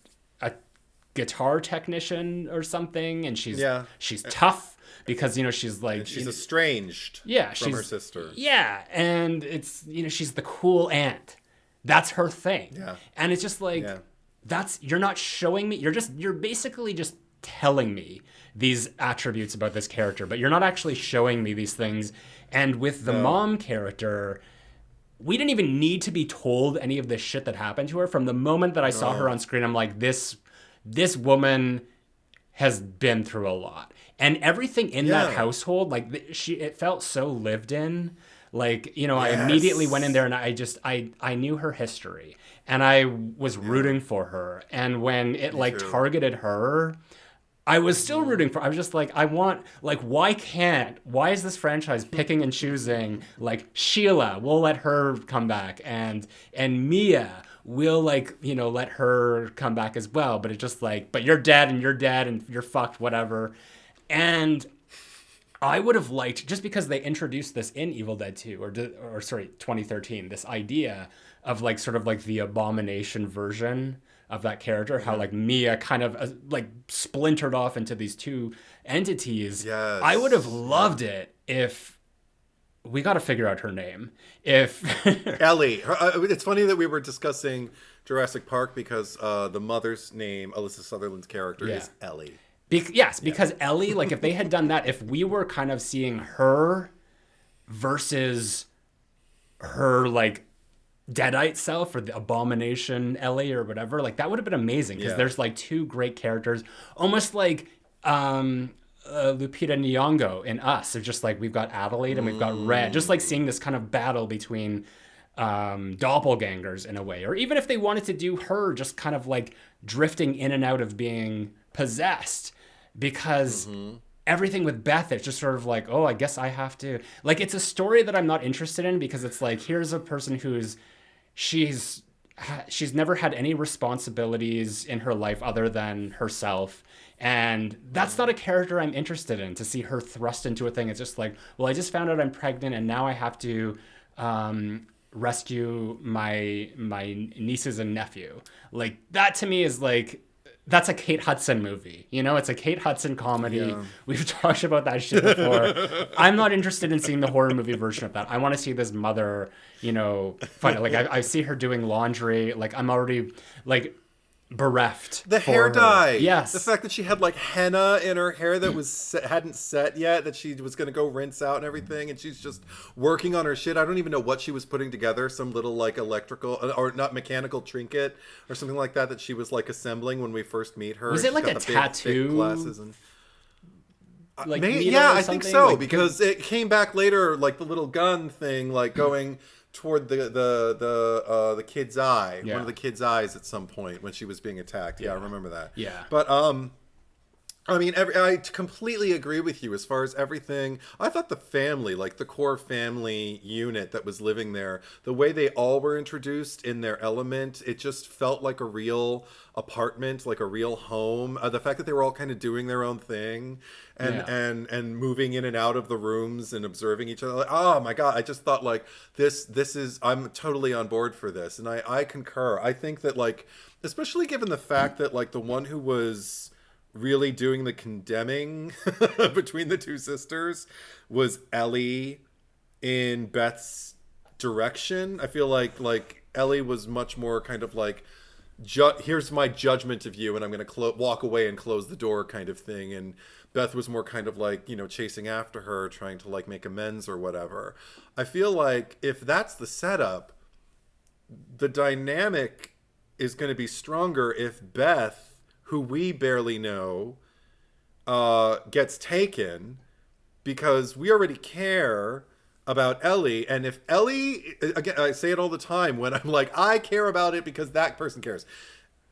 guitar technician or something, and she's tough because she's like she's estranged from her sister. Yeah, and it's she's the cool aunt. That's her thing. Yeah. And it's just like you're not showing me, you're basically just telling me these attributes about this character, but you're not actually showing me these things. And with the mom character, we didn't even need to be told any of this shit that happened to her. From the moment that I saw her on screen, I'm like, this woman has been through a lot. And everything in that household, like it felt so lived in. Like, I immediately went in there and I knew her history and I was rooting for her. And when it targeted her, I was still rooting for her. I was just like, why is this franchise picking and choosing like Sheila, we'll let her come back, and Mia, we'll let her come back as well. But it's just like, but you're dead and you're fucked, whatever. And I would have liked, just because they introduced this in Evil Dead 2 or 2013, this idea of like sort of like the abomination version of that character, how like Mia kind of like splintered off into these 2 entities. Yes. I would have loved it if we got to figure out her name. If Ellie, it's funny that we were discussing Jurassic Park because the mother's name, Alyssa Sutherland's character, is Ellie. Because Ellie, like if they had done that, if we were kind of seeing her versus her like Deadite self or the abomination Ellie or whatever, like that would have been amazing, because there's like 2 great characters, almost like Lupita Nyong'o in Us. It's just like we've got Adelaide and we've got Red, just like seeing this kind of battle between doppelgangers in a way. Or even if they wanted to do her just kind of like drifting in and out of being possessed, because everything with Beth, it's just sort of like, oh, I guess I have to, like, it's a story that I'm not interested in, because it's like, here's a person who's she's never had any responsibilities in her life other than herself, and that's not a character I'm interested in. To see her thrust into a thing, it's just like, well, I just found out I'm pregnant and now I have to rescue my nieces and nephew. Like that to me is like that's a Kate Hudson movie. You know, it's a Kate Hudson comedy. Yeah. We've talked about that shit before. I'm not interested in seeing the horror movie version of that. I want to see this mother, you know, fight. Like I see her doing laundry. Like I'm already like bereft. The hair dye. Yes. The fact that she had like henna in her hair that was hadn't set yet, that she was going to go rinse out and everything, and she's just working on her shit. I don't even know what she was putting together. Some little like electrical or not mechanical trinket or something like that she was like assembling when we first meet her. Was it like a tattoo? Big glasses and like yeah, I think so, like, because it came back later, like the little gun thing, like going toward the kid's eye, one of the kid's eyes at some point when she was being attacked. Yeah, I remember that. Yeah. But I mean, I completely agree with you as far as everything. I thought the family, like the core family unit that was living there, the way they all were introduced in their element, it just felt like a real apartment, like a real home. The fact that they were all kind of doing their own thing and moving in and out of the rooms and observing each other. Like, oh my God, I just thought like this is, I'm totally on board for this. And I concur. I think that like, especially given the fact that like the one who was really doing the condemning between the two sisters was Ellie in Beth's direction. I feel like Ellie was much more kind of like, here's my judgment of you, and I'm going to walk away and close the door kind of thing. And Beth was more kind of like, you know, chasing after her, trying to like make amends or whatever. I feel like if that's the setup, the dynamic is going to be stronger if Beth, who we barely know, gets taken, because we already care about Ellie. And if Ellie, again, I say it all the time when I'm like, I care about it because that person cares.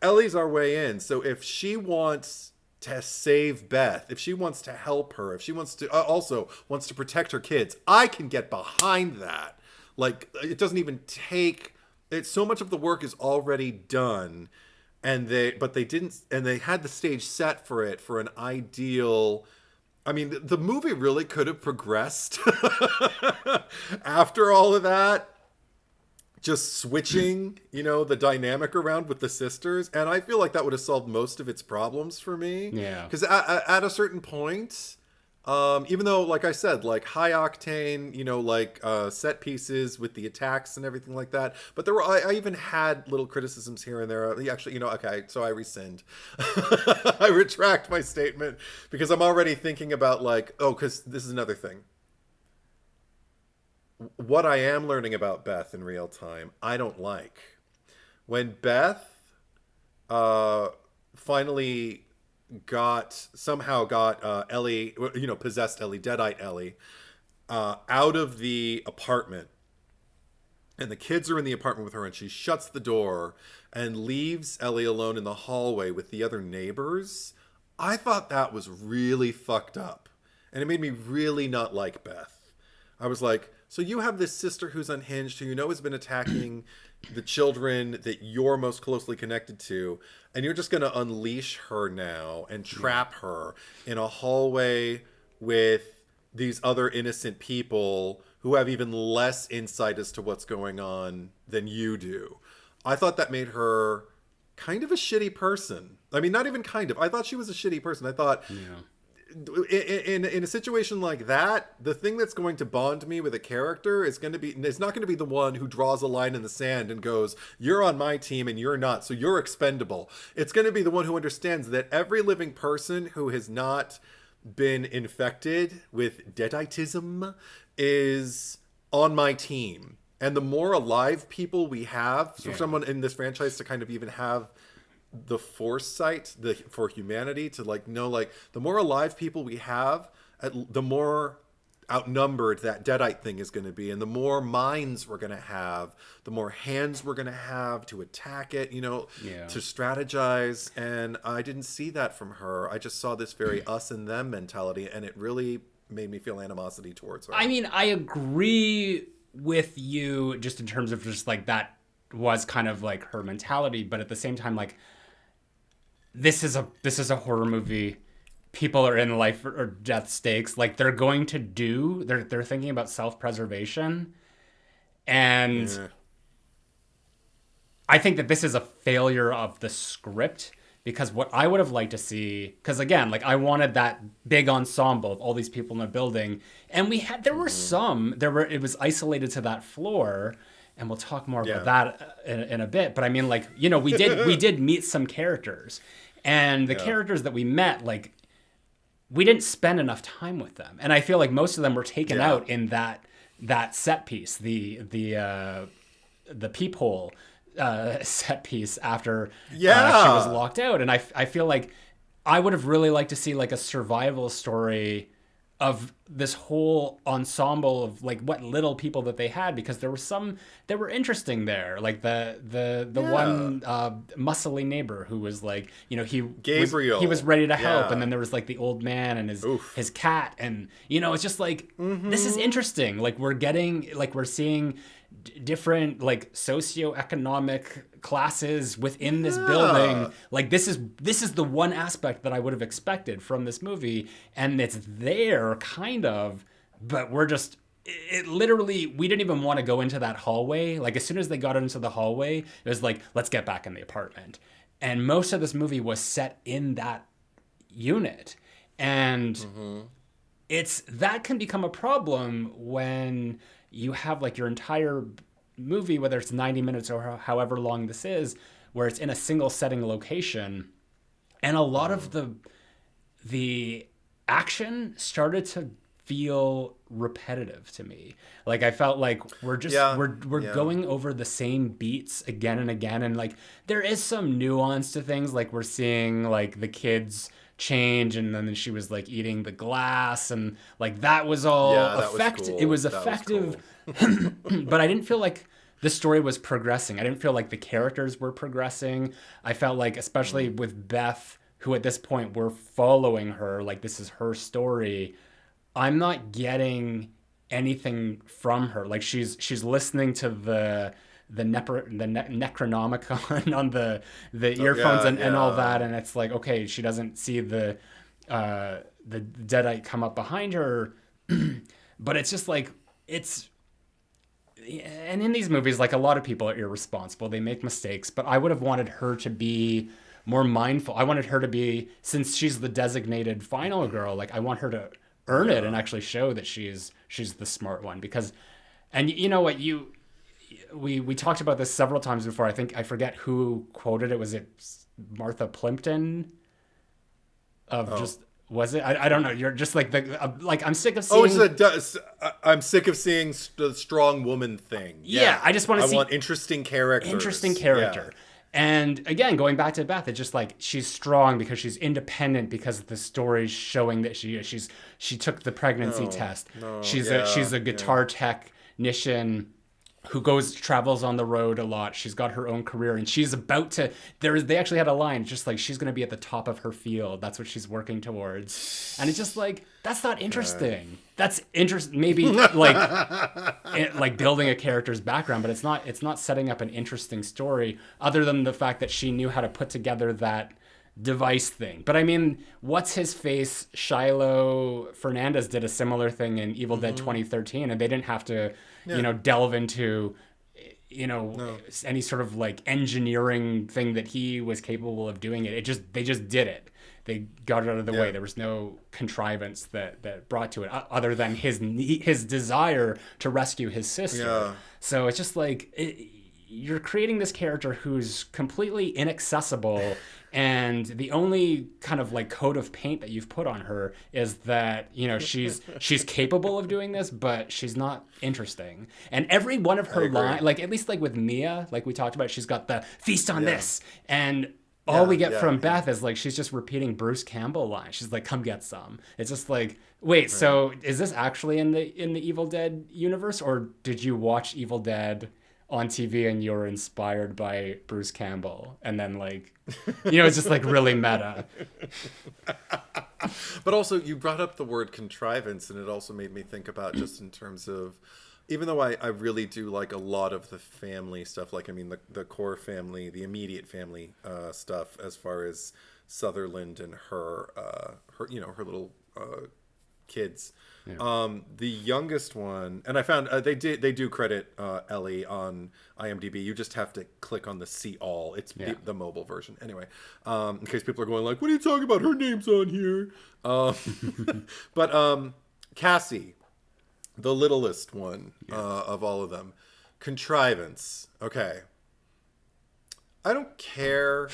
Ellie's our way in. So if she wants to save Beth, if she wants to help her, if she wants to also wants to protect her kids, I can get behind that. Like, it doesn't even take it. So much of the work is already done. And they had the stage set for it, for an ideal. I mean, the movie really could have progressed after all of that, just switching, you know, the dynamic around with the sisters. And I feel like that would have solved most of its problems for me. Yeah. Because at a certain point, even though, like I said, like high octane, you know, like set pieces with the attacks and everything like that. But there were, I even had little criticisms here and there. Actually, you know, okay, so I rescind. I retract my statement, because I'm already thinking about like, oh, because this is another thing. What I am learning about Beth in real time, I don't like. When Beth finally somehow got Ellie, you know, possessed Ellie, Deadite Ellie, out of the apartment, and the kids are in the apartment with her, and she shuts the door and leaves Ellie alone in the hallway with the other neighbors. I thought that was really fucked up, and it made me really not like Beth. I was like, so you have this sister who's unhinged, who you know has been attacking the children that you're most closely connected to, and you're just going to unleash her now and trap her in a hallway with these other innocent people who have even less insight as to what's going on than you do. I thought that made her kind of a shitty person. I mean, not even kind of. I thought she was a shitty person. I thought... Yeah. In a situation like that, the thing that's going to bond me with a character is going to be, it's not going to be the one who draws a line in the sand and goes, you're on my team and you're not, so you're expendable. It's going to be the one who understands that every living person who has not been infected with Deaditism is on my team. And the more alive people we have, for someone in this franchise to kind of even have the foresight for humanity to like know, like, the more alive people we have, the more outnumbered that Deadite thing is going to be, and the more minds we're going to have, the more hands we're going to have to attack it, you know, to strategize. And I didn't see that from her. I just saw this very us and them mentality, and it really made me feel animosity towards her. I mean, I agree with you just in terms of just like that was kind of like her mentality, but at the same time, like, this is a horror movie. People are in life or death stakes. Like, they're thinking about self-preservation. And I think that this is a failure of the script, because what I would have liked to see, because again, like I wanted that big ensemble of all these people in a building, and there were it was isolated to that floor, and we'll talk more about that in a bit. But I mean, like, you know, we did meet some characters, and the characters that we met, like, we didn't spend enough time with them, and I feel like most of them were taken out in that set piece, the peephole set piece after she was locked out. And I feel like I would have really liked to see like a survival story of this whole ensemble of like what little people that they had, because there were some that were interesting there, like the one muscly neighbor who was like, you know, he was ready to help, and then there was like the old man and his cat, and you know, it's just like this is interesting. Like we're seeing different like socioeconomic classes within this building. Like this is the one aspect that I would have expected from this movie, and it's there kind of, but it literally, we didn't even want to go into that hallway. Like as soon as they got into the hallway, it was like, let's get back in the apartment. And most of this movie was set in that unit, and that can become a problem when you have like your entire movie, whether it's 90 minutes or however long this is, where it's in a single setting location, and a lot of the action started to feel repetitive to me. Like I felt like we're going over the same beats again and again, and like there is some nuance to things, like we're seeing like the kids change, and then she was like eating the glass, and like that was all effective. It was effective, cool. But I didn't feel like the story was progressing. I didn't feel like the characters were progressing. I felt like, especially with Beth, who at this point we're following her, like this is her story, I'm not getting anything from her. Like she's listening to the Necronomicon on the earphones and all that, and it's like, okay, she doesn't see the Deadite come up behind her, but it's just like and in these movies, like a lot of people are irresponsible, they make mistakes, but I would have wanted her to be more mindful. I wanted her to be, since she's the designated final girl, like I want her to earn it and actually show that she's the smart one. Because, and you know what, we talked about this several times before. I forget who quoted it. Was it Martha Plimpton? Was it? I don't know. You're just like like I'm sick of seeing. I'm sick of seeing the strong woman thing. Yeah, I just want to see. I want interesting characters. Interesting character. Yeah. And again, going back to Beth, it's just like she's strong because she's independent, because the story's showing that she took the pregnancy test. She's a guitar technician who travels on the road a lot. She's got her own career, and she's about to, they actually had a line just like, she's going to be at the top of her field. That's what she's working towards. And it's just like, that's not interesting. That's interesting. Maybe like building a character's background, but it's not setting up an interesting story, other than the fact that she knew how to put together that device thing. But I mean, what's his face? Shiloh Fernandez did a similar thing in Evil Dead 2013, and they didn't have to, delve into, any sort of like engineering thing that he was capable of doing it. They just did it. They got it out of the way. There was no contrivance that brought to it, other than his desire to rescue his sister. Yeah. So it's just like, you're creating this character who's completely inaccessible, and the only kind of like coat of paint that you've put on her is that, she's capable of doing this, but she's not interesting. And every one of her lines, like at least like with Mia, like we talked about, she's got the feast on this, and all we get from Beth is like she's just repeating Bruce Campbell lines. She's like, "Come get some." It's just like, wait, so is this actually in the Evil Dead universe, or did you watch Evil Dead on TV and you're inspired by Bruce Campbell, and then like, it's just like really meta. But also, you brought up the word contrivance, and it also made me think about, just in terms of, even though I really do like a lot of the family stuff, like, I mean, the core family, the immediate family stuff, as far as Sutherland and her little kids. Yeah. The youngest one, and I found they do credit Ellie on IMDb. You just have to click on the see all. It's the mobile version anyway. In case people are going like, "What are you talking about? Her name's on here." But Cassie, the littlest one of all of them, contrivance. Okay, I don't care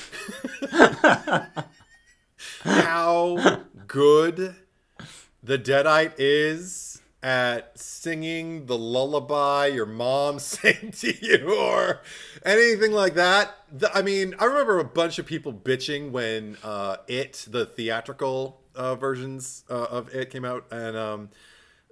how good the Deadite is at singing the lullaby your mom sang to you or anything like that. I mean, I remember a bunch of people bitching when the theatrical versions of It came out, and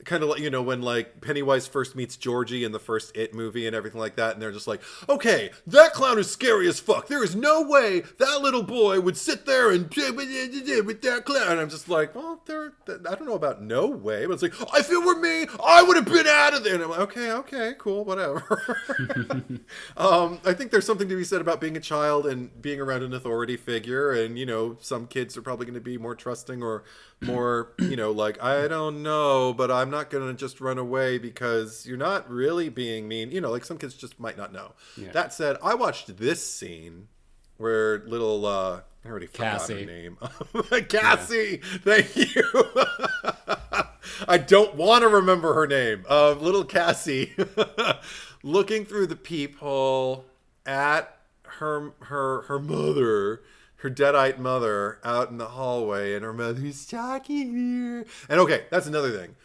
kind of like, you know, when like Pennywise first meets Georgie in the first It movie and everything like that, and they're just like, okay, that clown is scary as fuck. There is no way that little boy would sit there and with that clown. And I'm just like, well, I don't know about no way, but it's like, if it were me, I would have been out of there. And I'm like, okay, cool, whatever. I think there's something to be said about being a child and being around an authority figure, and you know, some kids are probably going to be more trusting or more, you know, like, I don't know, but I'm not going to just run away because you're not really being mean. You know, like some kids just might not know. Yeah. That said, I watched this scene where little, I already forgot her name. Cassie, thank you. I don't want to remember her name. Little Cassie looking through the peephole at her mother, her Deadite mother, out in the hallway, and her mother's talking here. And okay, that's another thing.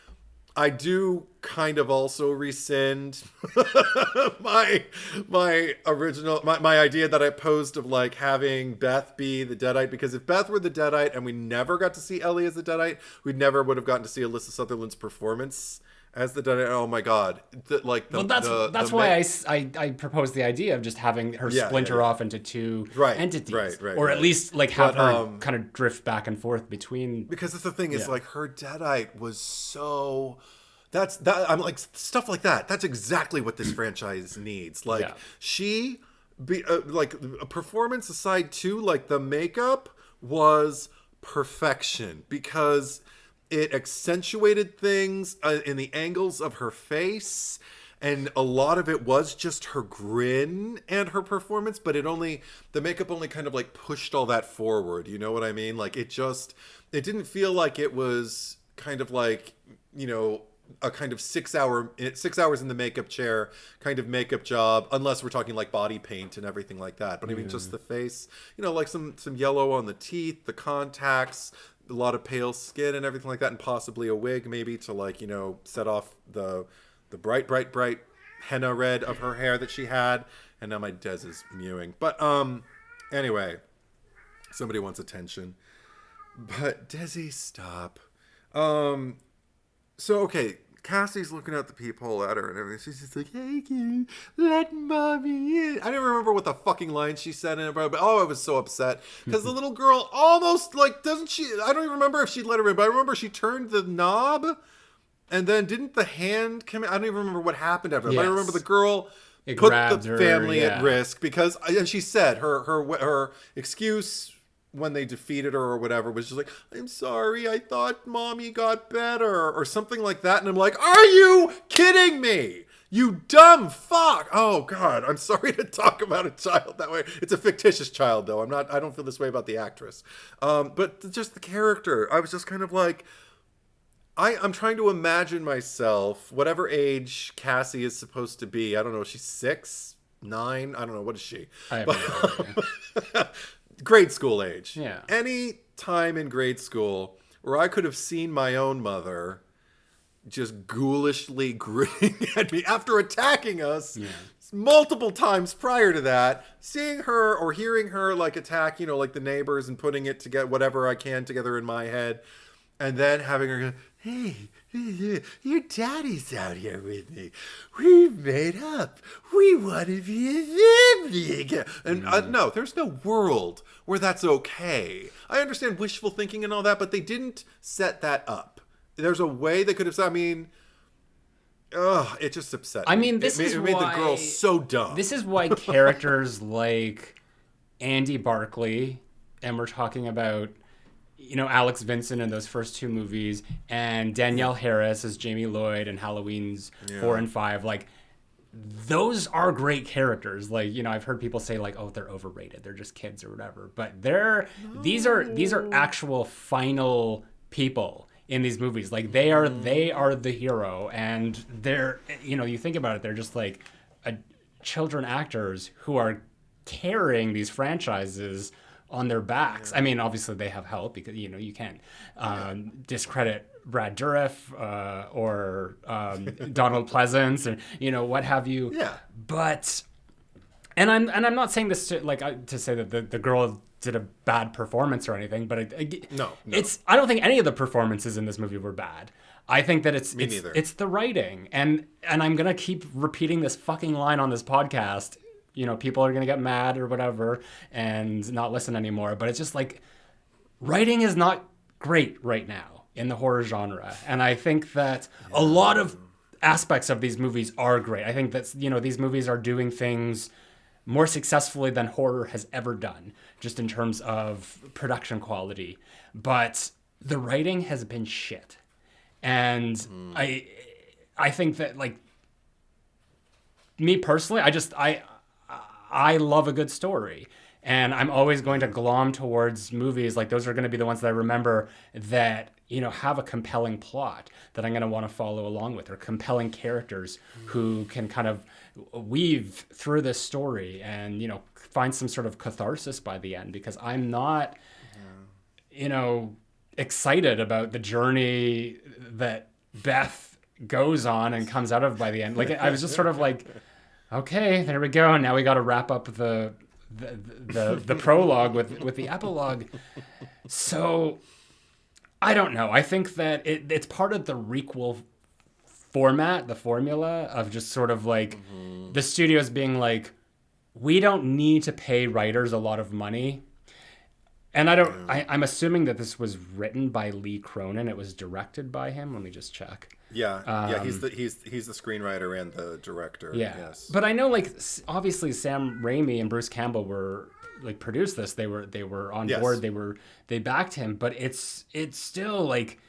I do kind of also rescind my original my idea that I posed of like having Beth be the Deadite, because if Beth were the Deadite and we never got to see Ellie as the Deadite, we never would have gotten to see Alyssa Sutherland's performance as the Deadite. Oh my god! That's why I proposed the idea of just having her splinter off into two entities, or at least like have her kind of drift back and forth between. Because that's the thing is like her Deadite was so. I'm like, stuff like that. That's exactly what this franchise needs. Like like a performance aside too, like the makeup was perfection because it accentuated things in the angles of her face, and a lot of it was just her grin and her performance, but the makeup only kind of like pushed all that forward. You know what I mean? Like it didn't feel like it was kind of like, you know, a kind of 6 hours in the makeup chair kind of makeup job, unless we're talking like body paint and everything like that. But I mean, just the face, you know, like some yellow on the teeth, the contacts, a lot of pale skin and everything like that, and possibly a wig maybe to like, you know, set off the bright henna red of her hair that she had. And now my Des is mewing. But anyway, somebody wants attention. But Desi, stop. So, okay, Cassie's looking out the peephole at her and everything. She's just like, hey, can you let mommy in? I didn't remember what the fucking line she said in it, but I was so upset. Because the little girl almost, like, I don't even remember if she let her in, but I remember she turned the knob, and then didn't the hand come in? I don't even remember what happened after that. Yes. But I remember the girl put the family at risk because, and she said her excuse when they defeated her or whatever was just like, I'm sorry, I thought mommy got better or something like that. And I'm like, are you kidding me? You dumb fuck. Oh God, I'm sorry to talk about a child that way. It's a fictitious child though. I don't feel this way about the actress. But just the character, I was just kind of like, I'm trying to imagine myself, whatever age Cassie is supposed to be. I don't know, she's 6, 9, I don't know, what is she? I have no idea. Grade school age. Yeah. Any time in grade school where I could have seen my own mother just ghoulishly grinning at me after attacking us multiple times prior to that, seeing her or hearing her like attack, you know, like the neighbors and putting it together, whatever I can together in my head, and then having her go, hey, your daddy's out here with me. We've made up. We want to be a family again. And no, there's no world where that's okay. I understand wishful thinking and all that, but they didn't set that up. There's a way they could have said, I mean, it just upset me. I mean, it made the girl so dumb. This is why characters like Andy Barclay, and we're talking about, Alex Vincent in those first two movies, and Danielle Harris as Jamie Lloyd in Halloween's 4 and 5. Like, those are great characters. Like, I've heard people say like, oh, they're overrated, they're just kids or whatever. But these are actual final people in these movies. Like, they are the hero, and they're, you think about it, they're just like children actors who are carrying these franchises on their backs. I mean, obviously they have help, because you can't discredit Brad Dourif or Donald Pleasance, and what have you. Yeah. But and I'm not saying this to say that the girl did a bad performance or anything, but no. I don't think any of the performances in this movie were bad. I think that it's the writing, and I'm gonna keep repeating this fucking line on this podcast. People are gonna get mad or whatever and not listen anymore. But it's just like, writing is not great right now in the horror genre, and I think that a lot of aspects of these movies are great. I think that these movies are doing things more successfully than horror has ever done, just in terms of production quality. But the writing has been shit. And I think that, like, me personally, I love a good story, and I'm always going to glom towards movies like those are going to be the ones that I remember that have a compelling plot that I'm going to want to follow along with, or compelling characters who can kind of weave through this story and find some sort of catharsis by the end, because I'm not excited about the journey that Beth goes on and comes out of by the end. Like, I was just sort of like, okay, there we go. Now we got to wrap up the prologue with the epilogue. So I don't know. I think that it's part of the Requel format, the formula of just sort of like the studios being like, we don't need to pay writers a lot of money. And I'm assuming that this was written by Lee Cronin. It was directed by him. Let me just check. Yeah. He's the screenwriter and the director. Yeah. Yes. But I know, like, obviously Sam Raimi and Bruce Campbell were like produced this. They were on board. They backed him. But it's still like,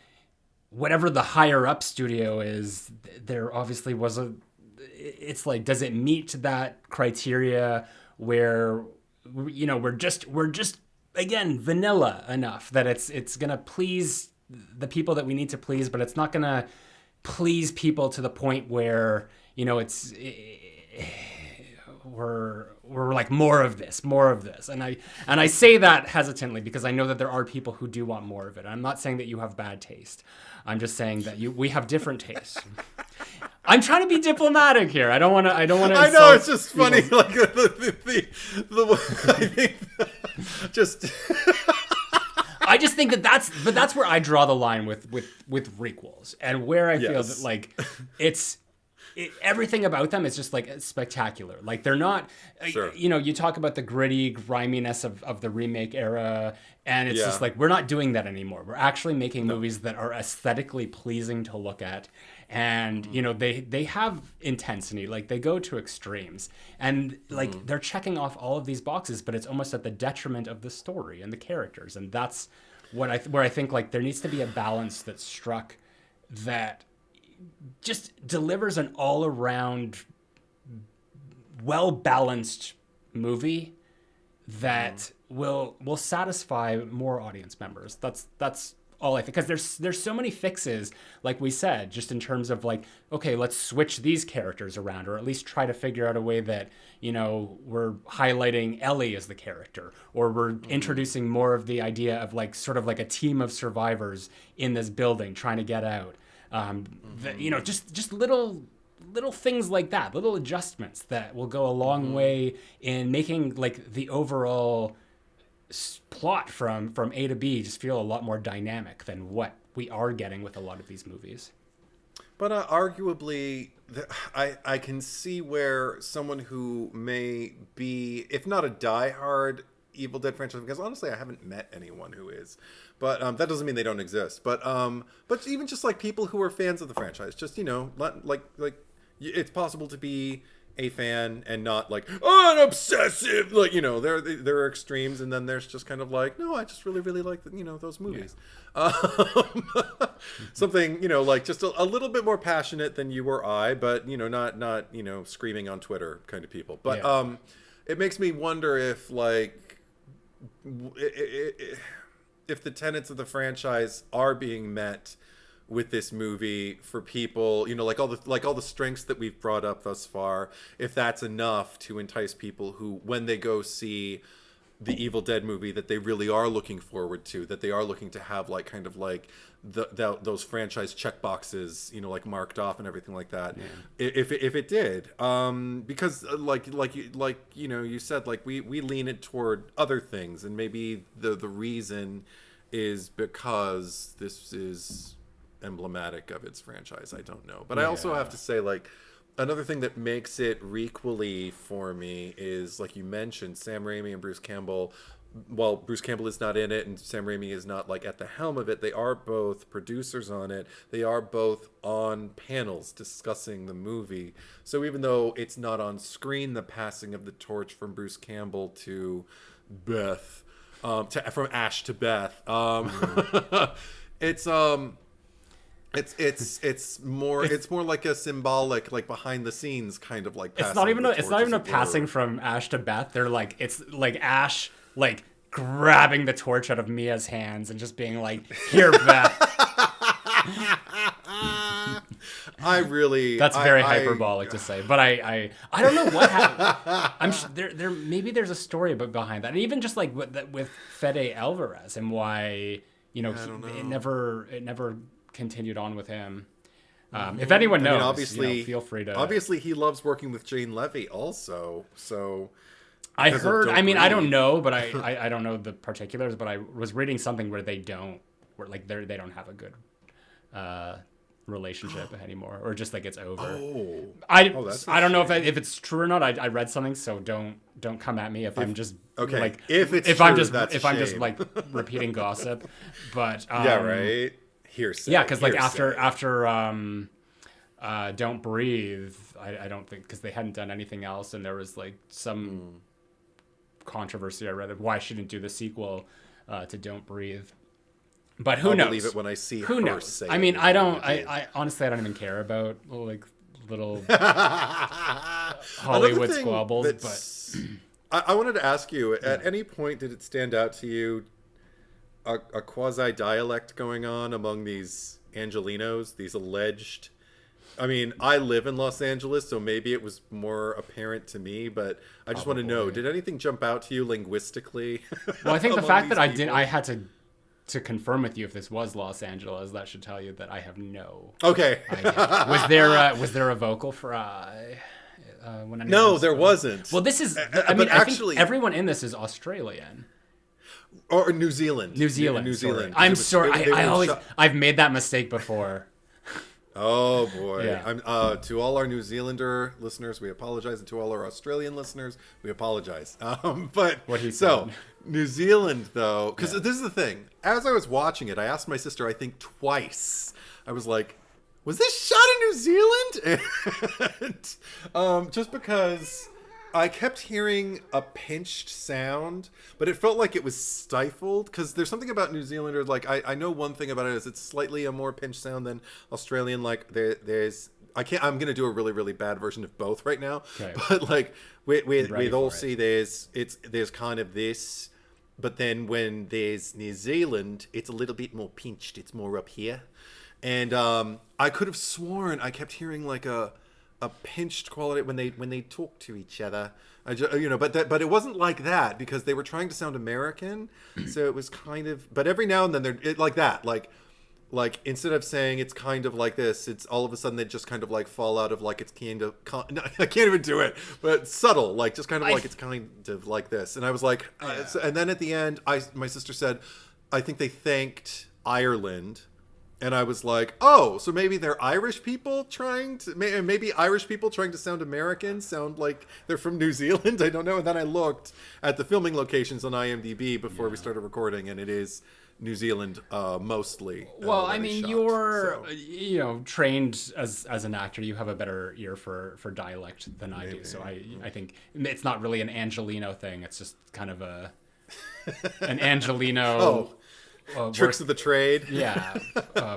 whatever the higher up studio is, there obviously was it's like, does it meet that criteria where we're just again, vanilla enough that it's gonna please the people that we need to please, but it's not gonna please people to the point where we're like more of this, and I say that hesitantly because I know that there are people who do want more of it. I'm not saying that you have bad taste. I'm just saying that we have different tastes. I'm trying to be diplomatic here. I don't want to. I know, it's just funny. Like the I think just. I just think that's where I draw the line with requels, and where I feel that, like, everything about them is just like spectacular. Like, they're not, you talk about the gritty griminess of the remake era, and it's just like, we're not doing that anymore. We're actually making movies that are aesthetically pleasing to look at. And, they have intensity, like, they go to extremes, and like they're checking off all of these boxes, but it's almost at the detriment of the story and the characters. And that's where I think, like, there needs to be a balance that's struck that just delivers an all around well-balanced movie that will satisfy more audience members. That's all I think, because there's so many fixes, like we said, just in terms of like, okay, let's switch these characters around, or at least try to figure out a way that, we're highlighting Ellie as the character, or we're introducing more of the idea of like sort of like a team of survivors in this building trying to get out. Just little things like that, little adjustments that will go a long way in making like the overall plot from A to B just feel a lot more dynamic than what we are getting with a lot of these movies. But arguably, I can see where someone who may be, if not a diehard Evil Dead franchise, because honestly I haven't met anyone who is, but that doesn't mean they don't exist. But even just like people who are fans of the franchise, just like it's possible to be a fan and not like, oh, an obsessive, like, you know, there are extremes, and then there's just kind of like, no, I just really really like those movies. Something, you know, like just a little bit more passionate than you or I, but, you know, not you know, screaming on Twitter kind of people. But it makes me wonder if, like, if the tenets of the franchise are being met with this movie for people, you know, like all the strengths that we've brought up thus far, if that's enough to entice people who, when they go see the Evil Dead movie that they really are looking forward to, that they are looking to have like kind of like those franchise checkboxes, you know, like marked off and everything like that. Yeah. If it did, because like you know, you said, like we lean it toward other things, and maybe the reason is because this is emblematic of its franchise. I don't know, but I also have to say, like, another thing that makes it Requel-y for me is, like you mentioned, Sam Raimi and Bruce Campbell. While Bruce Campbell is not in it and Sam Raimi is not like at the helm of it, they are both producers on it. They are both on panels discussing the movie. So even though it's not on screen, the passing of the torch from Bruce Campbell to Beth, from Ash to Beth, it's more like a symbolic, like behind the scenes kind of like. It's not even a passing from Ash to Beth. They're like, it's like Ash like grabbing the torch out of Mia's hands and just being like, "Here, Beth." That's very hyperbolic to say, but I don't know what happened. I'm sure there maybe there's a story behind that, and even just like with Fede Alvarez and why, you know, it never continued on with him. If anyone knows, obviously, you know, feel free to. Obviously, he loves working with Jane Levy also. So I heard. I mean, I don't know, but I don't know the particulars. But I was reading something where they don't have a good relationship anymore, or just like it's over. I don't know if it's true or not. I read something, so don't come at me if I'm just like if I'm just like repeating gossip. But yeah, right. Hearsay. Yeah, because like after Don't Breathe, I don't think, because they hadn't done anything else, and there was like some controversy I read of why she didn't do the sequel to Don't Breathe. But who knows? I'll believe it when I see who knows. Say I mean, I honestly, I don't even care about like little Hollywood squabbles. But I wanted to ask you, at any point did it stand out to you a quasi dialect going on among these Angelinos, these alleged? I mean, I live in Los Angeles, so maybe it was more apparent to me, but I just want to know, did anything jump out to you linguistically? Well, I think the fact that I had to confirm with you if this was Los Angeles, that should tell you that I have no idea. Was there a vocal fry? No, there wasn't. Well, this is, I mean, actually, I think everyone in this is Australian. Or New Zealand. New Zealand. I'm sorry. I've made that mistake before. Oh boy. Yeah. To all our New Zealander listeners, we apologize, and to all our Australian listeners, we apologize. But what he said. So New Zealand, though, because this is the thing. As I was watching it, I asked my sister, I think twice. I was like, "Was this shot in New Zealand?" And, just because I kept hearing a pinched sound, but it felt like it was stifled, because there's something about New Zealanders, like I know one thing about it is it's slightly a more pinched sound than Australian. Like I'm gonna do a really really bad version of both right now, okay. But like we all see there's kind of this, but then when there's New Zealand, it's a little bit more pinched. It's more up here, and I could have sworn I kept hearing like a pinched quality when they talk to each other. But it wasn't like that, because they were trying to sound American, so it was kind of. But every now and then they're like that, like instead of saying it's kind of like this, it's all of a sudden they just kind of like fall out of like it's kind of. No, I can't even do it, but subtle, like just kind of like it's kind of like this. And I was like, and then at the end, my sister said, I think they thanked Ireland. And I was like, oh, so maybe they're Irish people maybe Irish people trying to sound American, sound like they're from New Zealand. I don't know. And then I looked at the filming locations on IMDb before we started recording, and it is New Zealand mostly. Well, when I they mean, shot, you're so. trained as an actor. You have a better ear for dialect than I do. So I think it's not really an Angelino thing. It's just kind of an Angelino. Tricks of the trade. Yeah,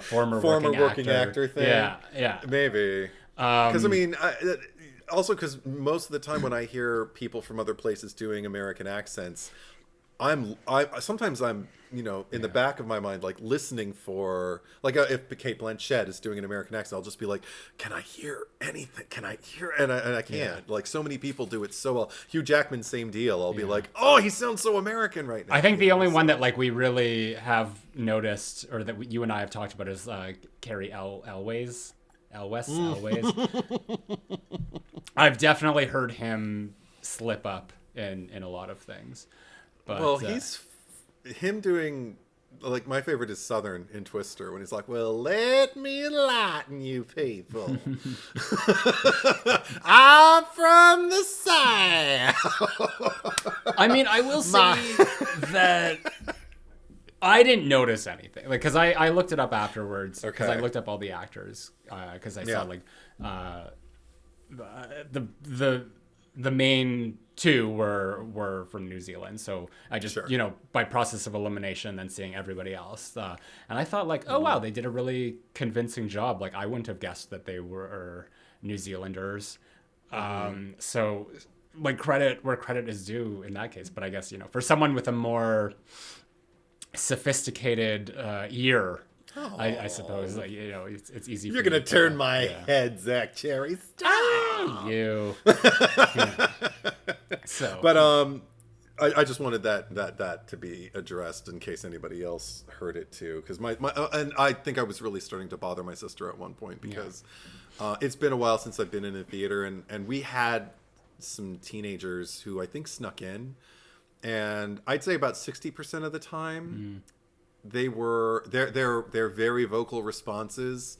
former working actor thing. Yeah, maybe. Because I mean, also because most of the time when I hear people from other places doing American accents, sometimes I'm in the back of my mind like listening for like if Kate Blanchett is doing an American accent, I'll just be like, can I hear anything? Can I hear? And I can't. Like so many people do it so well. Hugh Jackman, same deal. I'll be like, oh, he sounds so American right now. I think the only one that like we really have noticed or that you and I have talked about is Carrie Elwes. I've definitely heard him slip up in a lot of things. But, well, him doing, like, my favorite is Southern in Twister when he's like, well, let me enlighten you people. I'm from the South. I mean, I will say that I didn't notice anything. Like, because I looked it up afterwards. Because I looked up all the actors. Because I saw, like, the main two were from New Zealand, so I just by process of elimination then seeing everybody else and I thought like, oh wow, they did a really convincing job. Like I wouldn't have guessed that they were New Zealanders. So like credit where credit is due in that case, but I guess for someone with a more sophisticated ear, I suppose it's easy. You're gonna turn my head, Zack Cherry. Stop. You. So, but I just wanted that to be addressed in case anybody else heard it too, because my and I think I was really starting to bother my sister at one point because it's been a while since I've been in a theater, and we had some teenagers who I think snuck in, and I'd say about 60% of the time. They were their very vocal responses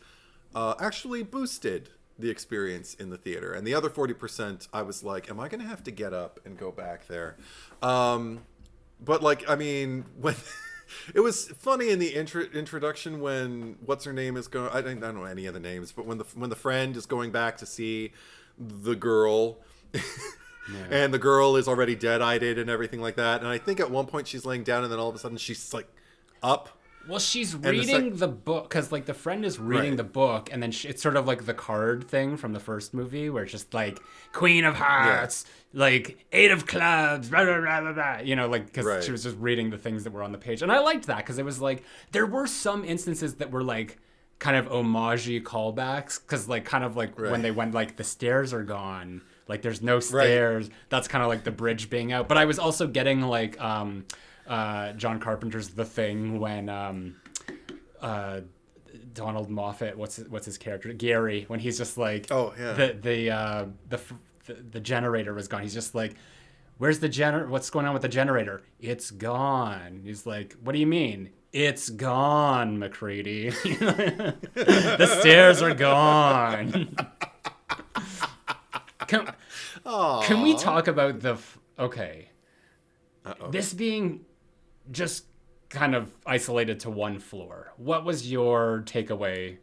actually boosted the experience in the theater, and the other 40% I was like, am I gonna have to get up and go back there? But like, I mean, when it was funny in the introduction when what's her name is going, I don't know any of the names, but when the friend is going back to see the girl. And the girl is already dead-eyed and everything like that, and I think at one point she's laying down and then all of a sudden she's like up. Well, she's reading the book because, like, the friend is reading the book, and then it's sort of like the card thing from the first movie, where it's just like Queen of Hearts, like 8 of Clubs, blah blah blah blah blah. Like because she was just reading the things that were on the page, and I liked that because it was like there were some instances that were like kind of homage-y callbacks, because like kind of like when they went like the stairs are gone, like there's no stairs. That's kind of like the bridge being out, but I was also getting like. John Carpenter's The Thing when Donald Moffat, what's his character, Gary, when he's just like, the generator was gone. He's just like, where's the generator? What's going on with the generator? It's gone. He's like, what do you mean? It's gone, McCready. The stairs are gone. Can we talk about this being just kind of isolated to one floor? What was your takeaway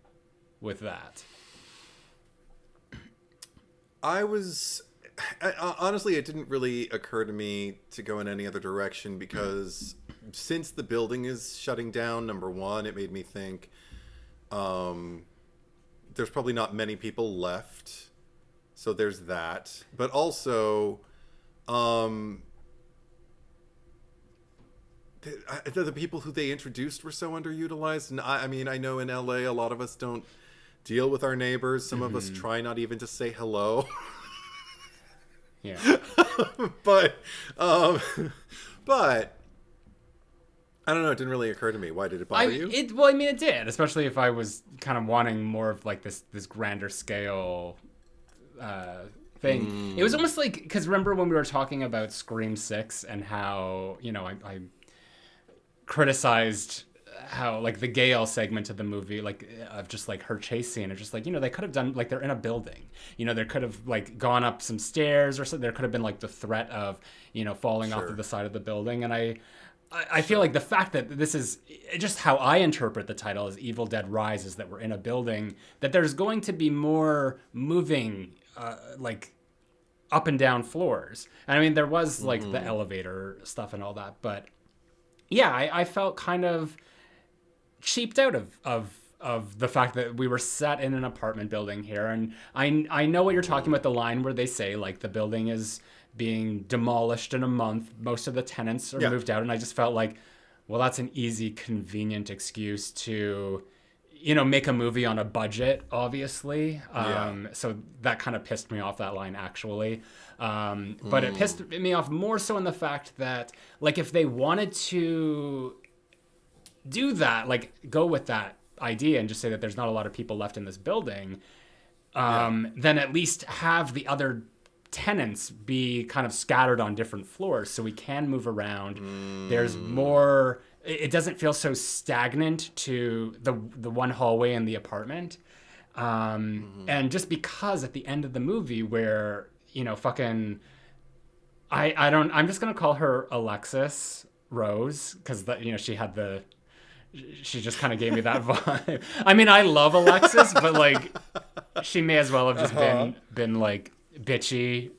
with that? Honestly, it didn't really occur to me to go in any other direction because since the building is shutting down, number one, it made me think there's probably not many people left. So there's that. But also, the people who they introduced were so underutilized. And I mean, I know in LA, a lot of us don't deal with our neighbors. Some of us try not even to say hello. Yeah. But I don't know. It didn't really occur to me. Why did it bother you? It did, especially if I was kind of wanting more of like this grander scale thing. It was almost like, because remember when we were talking about Scream 6 and how, I criticized how like the Gale segment of the movie, like of just like her chase scene, of just like, they could have done like, they're in a building, there could have like gone up some stairs or something. There could have been like the threat of, falling off of the side of the building. And I feel like the fact that this is just how I interpret the title as Evil Dead Rise is that we're in a building, that there's going to be more moving, like up and down floors. And I mean, there was like the elevator stuff and all that, but yeah, I felt kind of cheaped out of the fact that we were set in an apartment building here. And I know what you're talking about, the line where they say like the building is being demolished in a month. Most of the tenants are moved out. And I just felt like, well, that's an easy, convenient excuse to, you know, make a movie on a budget, obviously. So that kind of pissed me off, that line, actually. But it pissed me off more so in the fact that, like, if they wanted to do that, like, go with that idea and just say that there's not a lot of people left in this building, then at least have the other tenants be kind of scattered on different floors so we can move around. There's more, it doesn't feel so stagnant to the one hallway in the apartment. And just because at the end of the movie where, you know, fucking, I'm just going to call her Alexis Rose, because, you know, she just kind of gave me that vibe. I mean, I love Alexis, but like, she may as well have just been like bitchy,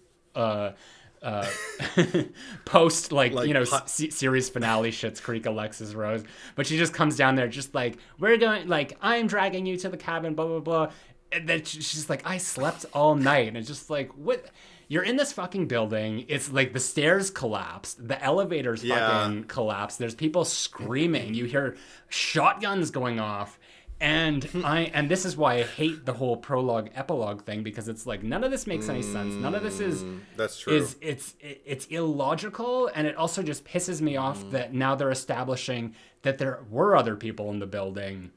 post, like, you know, series finale Schitt's Creek Alexis Rose. But she just comes down there just like, we're going, like, I'm dragging you to the cabin, blah, blah, blah. And then she's like, I slept all night. And it's just like, what? You're in this fucking building. It's like the stairs collapsed. The elevators fucking collapsed. There's people screaming. You hear shotguns going off. And this is why I hate the whole prologue epilogue thing, because it's like, none of this makes any sense. None of this is, that's true. It's illogical. And it also just pisses me off that now they're establishing that there were other people in the building.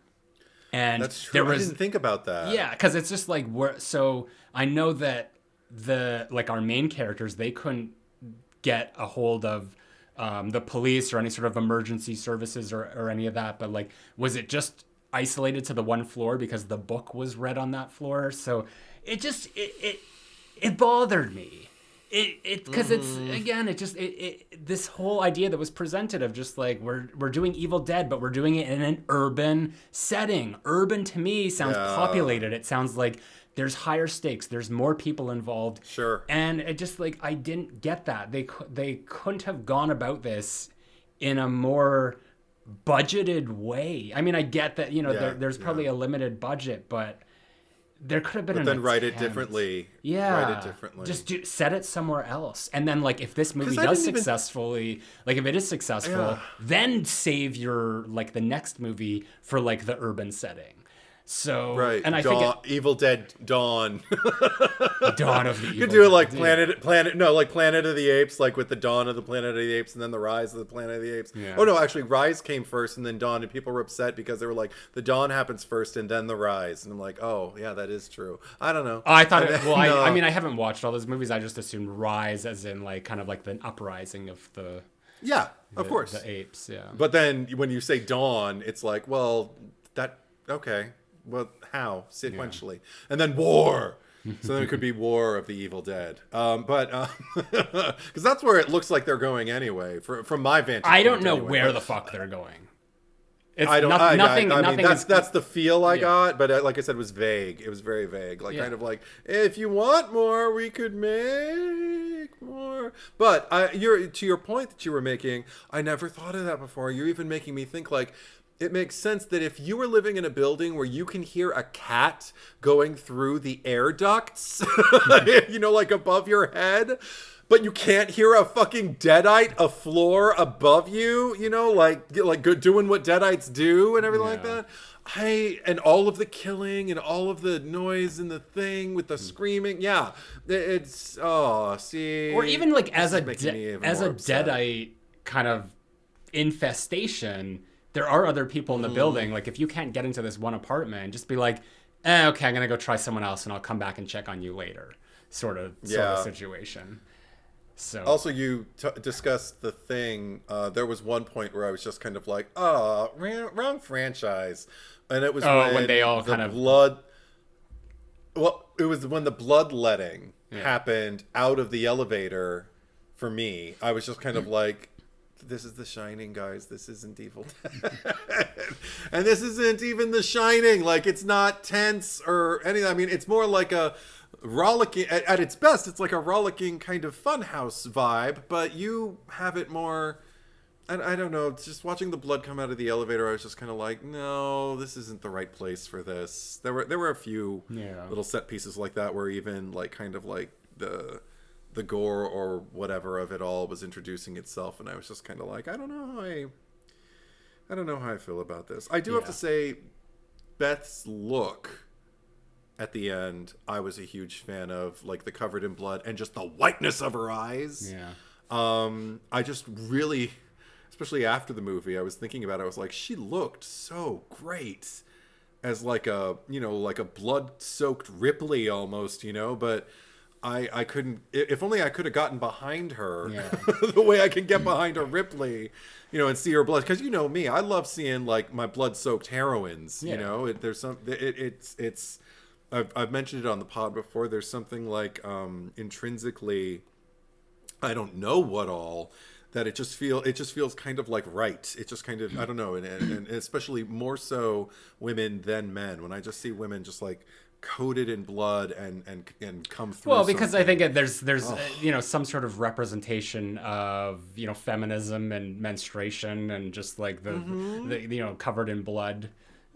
And that's true. I didn't think about that. Yeah. Cause it's just like, so I know that our main characters, they couldn't get a hold of the police or any sort of emergency services or any of that, but like, was it just isolated to the one floor because the book was read on that floor? So it just it bothered me, because it's, again, this whole idea that was presented of just like, we're doing Evil Dead, but we're doing it in an urban setting. Urban to me sounds populated. It sounds like there's higher stakes. There's more people involved. Sure. And it just, like, I didn't get that. They couldn't have gone about this in a more budgeted way. I mean, I get that, you know, there's probably a limited budget, but there could have been an write it differently. Yeah. Write it differently. Just set it somewhere else. And then, like, if this movie does successfully, like, if it is successful, then save your, like, the next movie for, like, the urban setting. So, right, and I think think Evil Dead Dawn. Dawn of the Evil You could do it like Dead. Planet of the Apes, like with the Dawn of the Planet of the Apes and then the Rise of the Planet of the Apes. Yeah. Oh no, actually Rise came first and then Dawn, and people were upset because they were like, the Dawn happens first and then the Rise. And I'm like, oh yeah, that is true. I don't know. I thought I mean, I haven't watched all those movies. I just assumed Rise as in like kind of like the uprising of the of course, the apes. Yeah. But then when you say Dawn, it's like, well, okay. Well, how? Sequentially. And then war. So then it could be War of the Evil Dead. But because that's where it looks like they're going anyway, from my vantage point. I don't know anyway. where the fuck they're going. It's I mean, that's the feel I got, but like I said, it was vague. It was very vague. Like, kind of like, if you want more, we could make more. But to your point that you were making, I never thought of that before. You're even making me think, like, it makes sense that if you were living in a building where you can hear a cat going through the air ducts, you know, like above your head, but you can't hear a fucking Deadite a floor above you, you know, like doing what Deadites do and everything like that. And all of the killing and all of the noise and the thing with the screaming. Yeah. It's, see. Or even like as a Deadite kind of infestation, there are other people in the building. Like, if you can't get into this one apartment, just be like, okay, I'm going to go try someone else and I'll come back and check on you later. Sort of situation. So also, you discussed the thing. There was one point where I was just kind of like, wrong franchise. And it was when they all kind of blood. Well, it was when the bloodletting happened out of the elevator for me. I was just kind of like, this is The Shining, guys. This isn't Evil Dead. And this isn't even The Shining. Like, it's not tense or anything. I mean, it's more like a rollicking, at its best, it's like a rollicking kind of funhouse vibe, but you have it more, I don't know, just watching the blood come out of the elevator, I was just kind of like, no, this isn't the right place for this. There were a few little set pieces like that where even like kind of like the gore or whatever of it all was introducing itself, and I was just kind of like, I don't know how I feel about this. I do have to say, Beth's look at the end, I was a huge fan of, like the covered in blood and just the whiteness of her eyes. I just really, especially after the movie, I was thinking about it. I was like, she looked so great as like a, like a blood-soaked Ripley almost, but I couldn't, if only I could have gotten behind her the way I can get behind a Ripley, and see her blood. Because me, I love seeing like my blood-soaked heroines, there's some, it's, I've mentioned it on the pod before. There's something like intrinsically, I don't know what all, that it just feels kind of like right. It just kind of, I don't know, and especially more so women than men. When I just see women just like coated in blood and come through. Well, because something. I think there's some sort of representation of feminism and menstruation and just like the covered in blood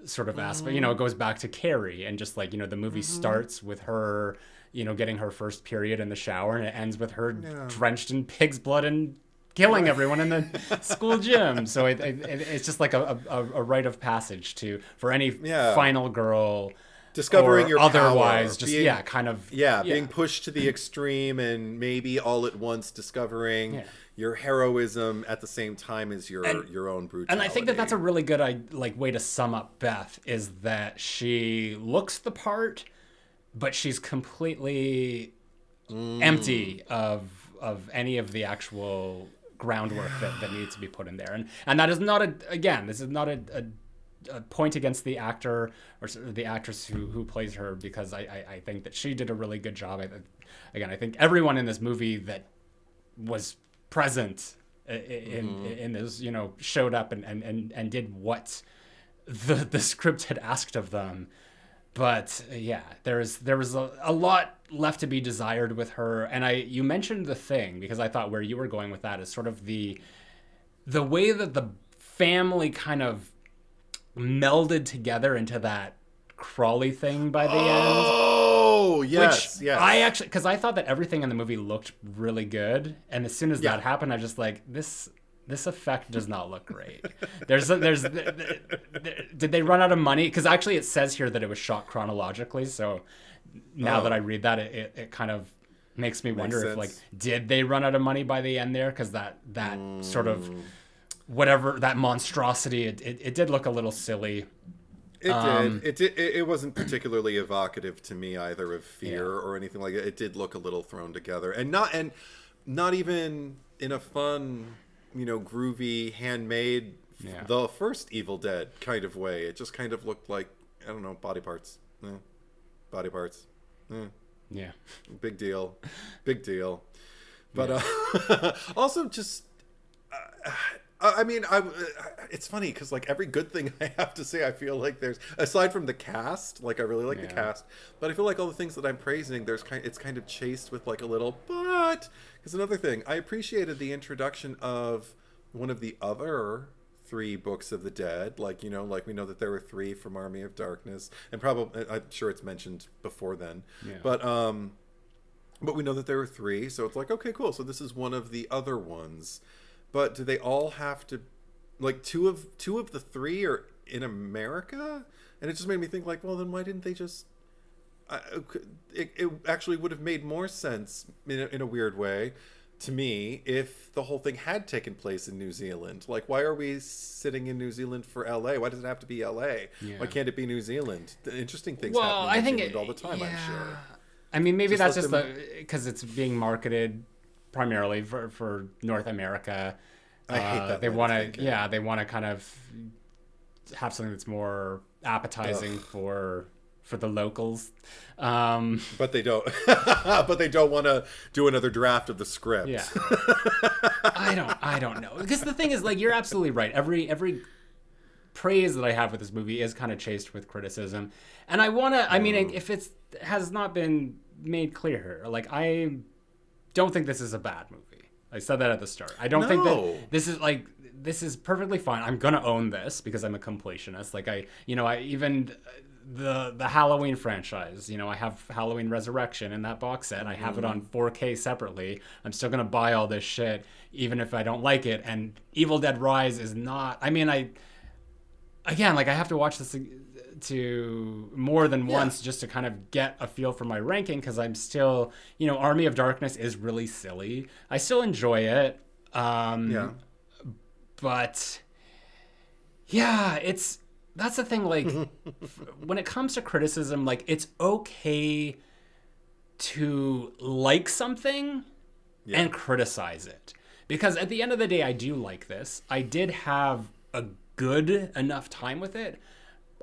sort of aspect. It goes back to Carrie, and just like the movie starts with her getting her first period in the shower, and it ends with her drenched in pig's blood and killing everyone in the school gym. So it's just like a rite of passage for any final girl discovering your otherwise power, being, being pushed to the extreme, and maybe all at once discovering your heroism at the same time as your own brutality. And I think that's a really good way to sum up Beth, is that she looks the part, but she's completely empty of any of the actual groundwork that needs to be put in there. And that is not this is not a point against the actor or the actress who plays her, because I think that she did a really good job. I think everyone in this movie that was present in this, showed up and did what the script had asked of them. But there was a lot left to be desired with her. And you mentioned The Thing, because I thought where you were going with that is sort of the way that the family kind of melded together into that Crawley thing by the end. Oh, yes, yes. I actually, because I thought that everything in the movie looked really good, and as soon as that happened, I just like, this effect does not look great. Did they run out of money? Because actually it says here that it was shot chronologically, so now that I read that, it kind of makes me wonder if like, did they run out of money by the end there? Because that sort of whatever, that monstrosity, it did look a little silly. It did. It wasn't particularly evocative to me either of fear or anything like that. It did look a little thrown together, and not even in a fun, groovy, handmade, the first Evil Dead kind of way. It just kind of looked like, I don't know, body parts. Body parts. Yeah. Big deal. But also just, it's funny because like every good thing I have to say, I feel like there's, aside from the cast, like I really like the cast, but I feel like all the things that I'm praising, it's kind of chased with like a little but. Because another thing, I appreciated the introduction of one of the other 3 books of the dead, like we know that there were 3 from Army of Darkness, and probably I'm sure it's mentioned before then, but we know that there were 3, so it's like, okay, cool, so this is one of the other ones. But do they all have to, like, two of the 3 are in America? And it just made me think, like, well, then why didn't they just? It actually would have made more sense in a weird way to me if the whole thing had taken place in New Zealand. Like, why are we sitting in New Zealand for LA? Why does it have to be LA? Why can't it be New Zealand? Interesting things happen in New Zealand all the time, I'm sure. I mean, maybe that's just because it's being marketed primarily for North America. I hate that. They want to, they want to kind of have something that's more appetizing for the locals. But they don't. But they don't want to do another draft of the script. Yeah. I don't know. Because the thing is, like, you're absolutely right. Every praise that I have with this movie is kind of chased with criticism. And I mean, if it has not been made clear, like, I don't think this is a bad movie. I said that at the start. I don't think that this is perfectly fine. I'm going to own this because I'm a completionist. Like, I even the Halloween franchise, I have Halloween Resurrection in that box set. I have it on 4K separately. I'm still going to buy all this shit even if I don't like it. And Evil Dead Rise is not, I mean, I have to watch this to more than once just to kind of get a feel for my ranking, because I'm still, Army of Darkness is really silly. I still enjoy it. But yeah, that's the thing, like, when it comes to criticism, like, it's okay to like something and criticize it. Because at the end of the day, I do like this. I did have a good enough time with it.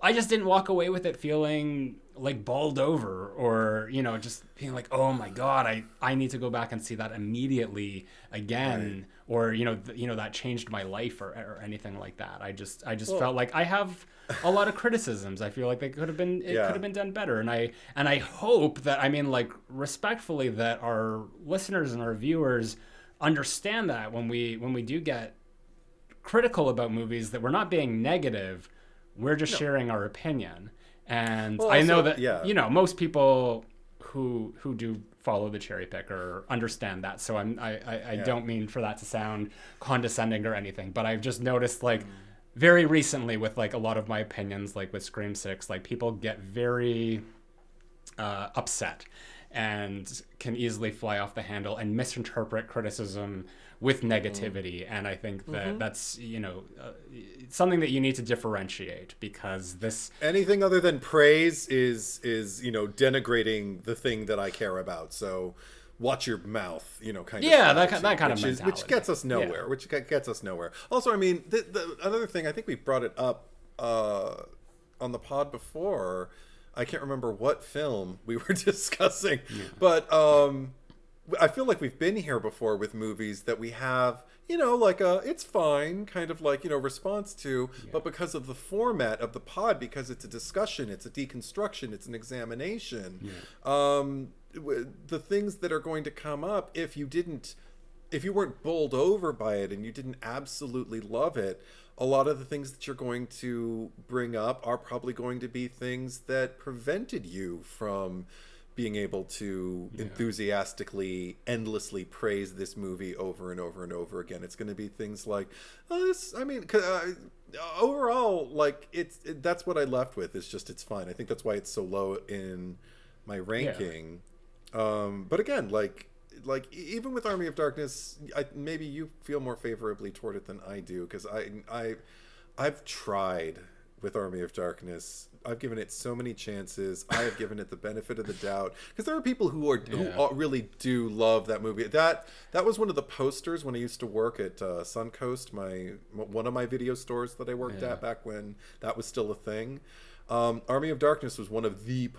I just didn't walk away with it feeling like bowled over, or just being like, oh my god, I need to go back and see that immediately again, or that changed my life or anything like that. I just felt like I have a lot of criticisms. I feel like it could have been done better, and I hope that, I mean, like, respectfully, that our listeners and our viewers understand that when we do get critical about movies, that we're not being negative. We're just sharing our opinion. And I know that, most people who do follow the cherry picker understand that. So I don't mean for that to sound condescending or anything, but I've just noticed, like, very recently with, like, a lot of my opinions, like with Scream 6, like, people get very upset and can easily fly off the handle and misinterpret criticism with negativity. And I think that that's, something that you need to differentiate, because anything other than praise is denigrating the thing that I care about. So watch your mouth, kind of. Yeah, that kind of mentality. Which gets us nowhere. Also, I mean, the another thing, I think we brought it up on the pod before. I can't remember what film we were discussing, but I feel like we've been here before with movies that we have, like it's fine kind of like, response to, but because of the format of the pod, because it's a discussion, it's a deconstruction, it's an examination, the things that are going to come up, if you weren't bowled over by it and you didn't absolutely love it, a lot of the things that you're going to bring up are probably going to be things that prevented you from being able to enthusiastically, endlessly praise this movie over and over and over again. It's going to be things like, overall, like, that's what I left with. It's just, it's fine. I think that's why it's so low in my ranking. But again, like even with Army of Darkness, maybe you feel more favorably toward it than I do, because I've tried with Army of Darkness. I've given it so many chances. I have given it the benefit of the doubt, because there are people who really do love that movie. That was one of the posters when I used to work at Suncoast, one of my video stores that I worked at back when that was still a thing. Army of Darkness was one of the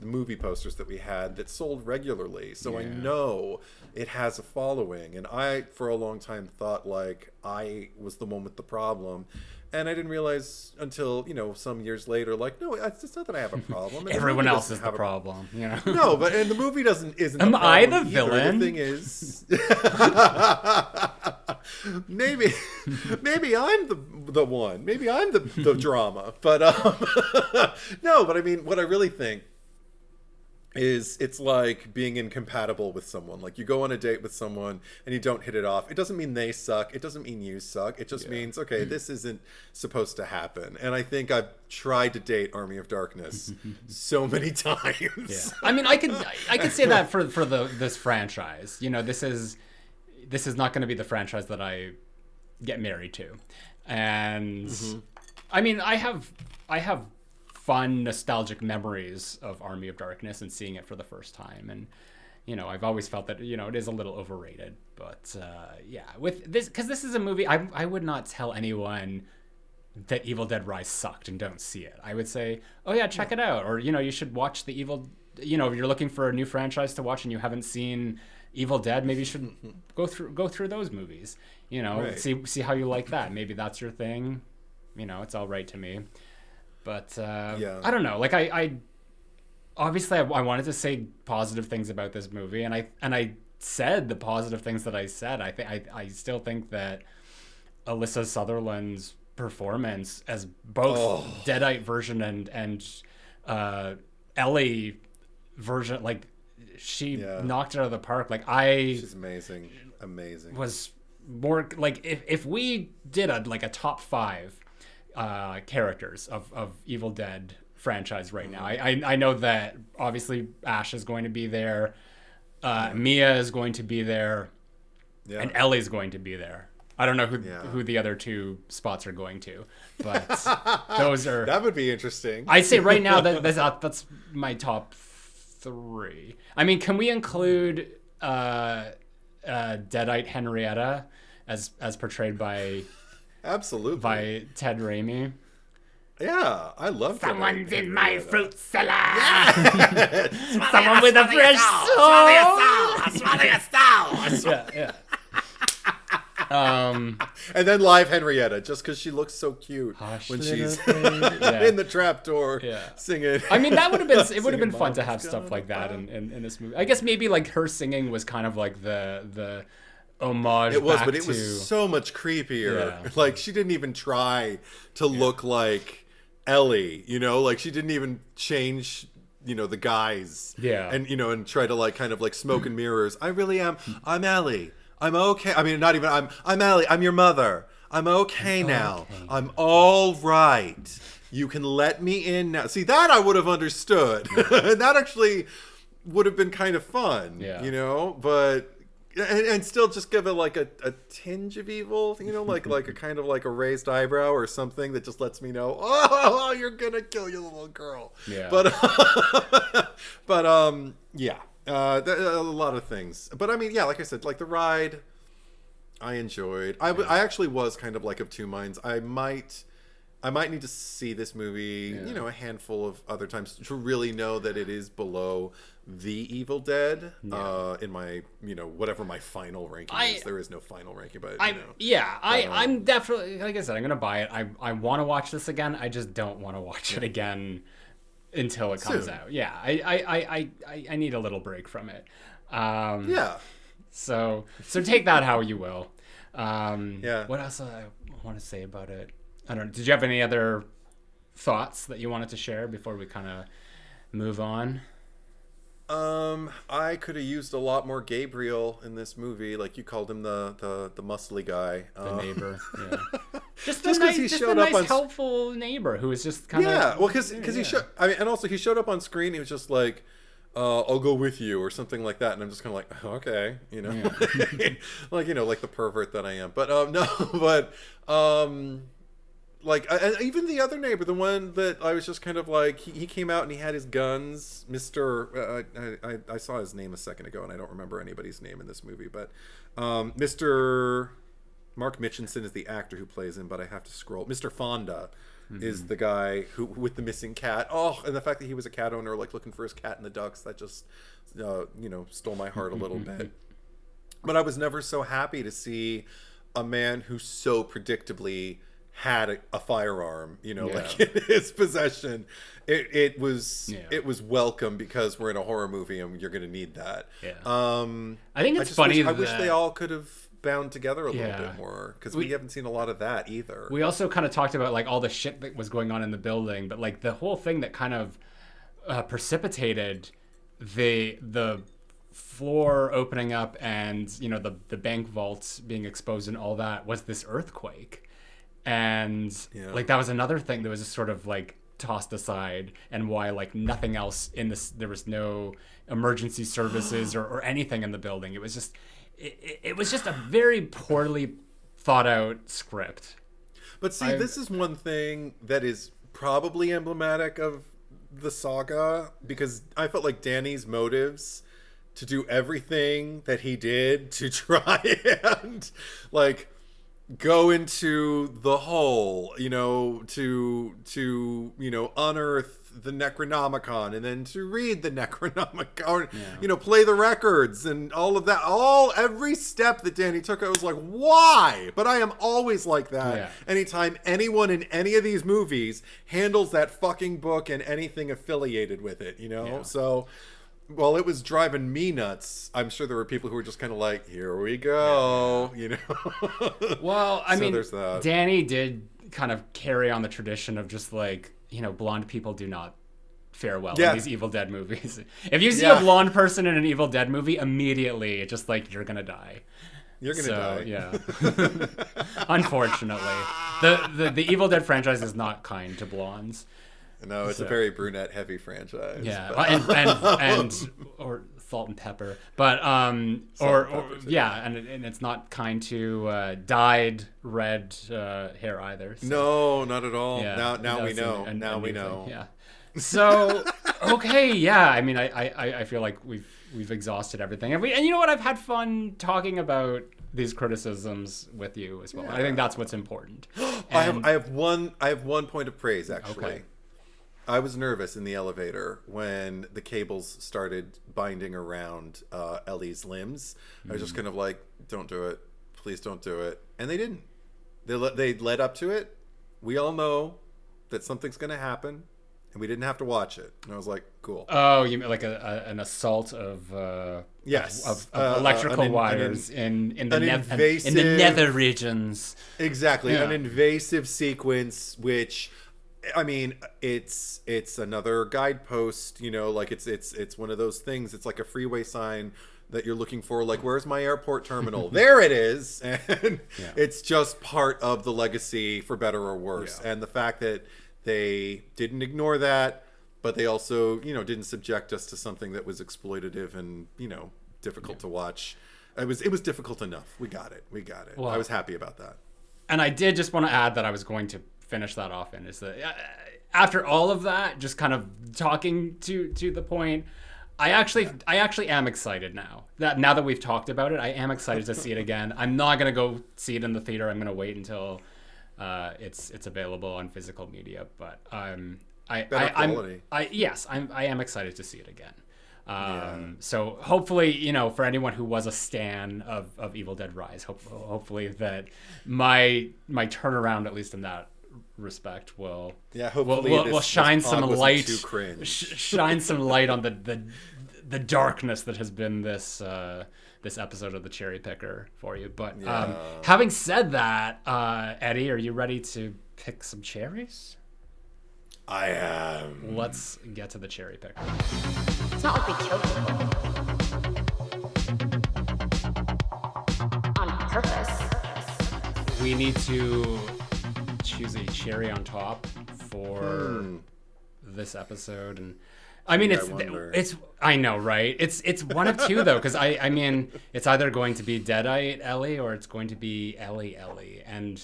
movie posters that we had that sold regularly. So I know it has a following. And I, for a long time, thought like I was the one with the problem. And I didn't realize until, some years later, like, no, it's not that I have a problem. Everyone else is the problem. No, but and the movie isn't. Am I the villain? The thing is, maybe I'm the one. Maybe I'm the drama. But no. But I mean, what I really think is, it's like being incompatible with someone. Like, you go on a date with someone and you don't hit it off. It doesn't mean they suck. It doesn't mean you suck. It just means, okay, this isn't supposed to happen. And I think I've tried to date Army of Darkness so many times. Yeah. I mean, I could say that for this franchise. This is not going to be the franchise that I get married to. And I mean, I have fun, nostalgic memories of Army of Darkness and seeing it for the first time. And, I've always felt that, it is a little overrated. But, with this, because this is a movie, I would not tell anyone that Evil Dead Rise sucked and don't see it. I would say, oh, yeah, check it out. Or, you should watch the if you're looking for a new franchise to watch and you haven't seen, Evil Dead, maybe you should go through those movies. You know, Right. see how you like that. Maybe that's your thing. You know, it's all right to me. But I don't know. Like I obviously I wanted to say positive things about this movie, and I said the positive things that I said. I still think that Alyssa Sutherland's performance as both Deadite version and Ellie version, like she knocked it out of the park. Like she's amazing. Was more like if we did a top 5 characters of Evil Dead franchise right now. I know that obviously Ash is going to be there, Mia is going to be there, and Ellie's going to be there. I don't know who the other 2 spots are going to, but those are that would be interesting. I'd say right now that's my top 3. I mean, can we include Deadite Henrietta as portrayed by absolutely by Ted Raimi? Yeah, I love that. Someone's in my fruit salad. Yeah. Someone with a fresh soul. Swallow your soul. Yeah. And then live Henrietta, just because she looks so cute when she's in the trapdoor singing. I mean, that would have been it would have been fun to have stuff like that in this movie. I guess maybe like her singing was kind of like the homage. It was, back but it to, was so much creepier. Yeah. Like she didn't even try to look like Ellie, you know, like she didn't even change, you know, the guys. Yeah. And you know, and try to like kind of like smoke and mirrors. I really am. I'm Ellie. I'm okay. I mean, not even I'm Ellie. I'm your mother. I'm okay now. I'm all right. You can let me in now. See, that I would have understood. That actually would have been kind of fun, you know, but and still just give it like a tinge of evil, you know, like a kind of like a raised eyebrow or something that just lets me know, oh, you're gonna kill your little girl. Yeah. But yeah. A lot of things, but I mean, yeah, like I said, like the ride, I enjoyed. I actually was kind of like of 2 minds. I might need to see this movie, you know, a handful of other times to really know that it is below the Evil Dead. In my, you know, whatever my final ranking is. There is no final ranking, but you know. I'm definitely, like I said, I'm gonna buy it. I want to watch this again. I just don't want to watch it again until it comes out. Yeah, I need a little break from it. So take that how you will. What else I want to say about it? I don't know. Did you have any other thoughts that you wanted to share before we kind of move on? I could have used a lot more Gabriel in this movie. Like you called him the muscly guy, the neighbor. Yeah. Just because he showed up on helpful neighbor who was just kind of well, because he showed. I mean, and also he showed up on screen. He was just like, "I'll go with you" or something like that, and I'm just kind of like, oh, "Okay," you know, like you know, like the pervert that I am. But no, but like even the other neighbor, the one that I was just kind of like, he came out and he had his guns, Mr. I saw his name a second ago and I don't remember anybody's name in this movie, but Mr. Mark Mitchinson is the actor who plays him, but I have to scroll. Mr. Fonda is the guy who with the missing cat. Oh, and the fact that he was a cat owner, like looking for his cat in the ducks, that just you know, stole my heart a little bit. But I was never so happy to see a man who so predictably had a firearm, you know, like in his possession. It was welcome because we're in a horror movie and you're going to need that. I think it's funny. I wish they all could have bound together a little bit more because we haven't seen a lot of that either. We also kind of talked about like all the shit that was going on in the building, but like the whole thing that kind of precipitated the floor opening up and, you know, the bank vaults being exposed and all that was this earthquake. And like that was another thing that was just sort of like tossed aside, and why like nothing else in this, there was no emergency services or anything in the building. It was just it was just a very poorly thought out script. But see, this is one thing that is probably emblematic of the saga, because I felt like Danny's motives to do everything that he did to try and like go into the hole, you know, to you know, unearth the Necronomicon and then to read the Necronomicon, play the records and all of that. Every step that Danny took, I was like, why? But I am always like that. Yeah. Anytime anyone in any of these movies handles that fucking book and anything affiliated with it, Yeah. So while it was driving me nuts, I'm sure there were people who were just kind of like, here we go, Well, I mean, there's that. Danny did kind of carry on the tradition of just like, blonde people do not fare well in these Evil Dead movies. If you see a blonde person in an Evil Dead movie, immediately it's just like, you're gonna die. You're gonna die. Yeah. Unfortunately, the Evil Dead franchise is not kind to blondes. No, it's a very brunette heavy franchise. Yeah, and or salt and pepper, but and it's not kind to dyed red hair either. So. No, not at all. Yeah, now we know. Now we know. Yeah. So okay, yeah. I mean, I feel like we've exhausted everything, and you know what? I've had fun talking about these criticisms with you as well. Yeah. I think that's what's important. I have one point of praise actually. Okay. I was nervous in the elevator when the cables started binding around Ellie's limbs. I was just kind of like, don't do it. Please don't do it. And they didn't. They led up to it. We all know that something's going to happen, and we didn't have to watch it. And I was like, cool. Oh, you mean like an assault of electrical wires in the nether regions. Exactly. Yeah. An invasive sequence, which... I mean, it's another guidepost, like it's one of those things. It's like a freeway sign that you're looking for, like, where's my airport terminal? There it is. And it's just part of the legacy, for better or worse. Yeah. And the fact that they didn't ignore that, but they also, didn't subject us to something that was exploitative and, difficult to watch. It was difficult enough. We got it. Well, I was happy about that. And I did just want to add that I was going to finish that off in is that after all of that, just kind of talking to the point, I actually am excited now that we've talked about it. I am excited to see it again. I'm not gonna go see it in the theater. I'm gonna wait until it's available on physical media. But I am excited to see it again. So hopefully, for anyone who was a stan of Evil Dead Rise, hopefully that my turnaround, at least in that respect, will shine some light shine some light on the darkness that has been this episode of the Cherry Picker for you. But having said that, Eddie, are you ready to pick some cherries? I am. Let's get to the Cherry Picker. It's not like we kill people on purpose. We need to choose a cherry on top for this episode, and I mean it's I know, right? It's one of two though, because I mean it's either going to be Deadite Ellie or it's going to be Ellie, and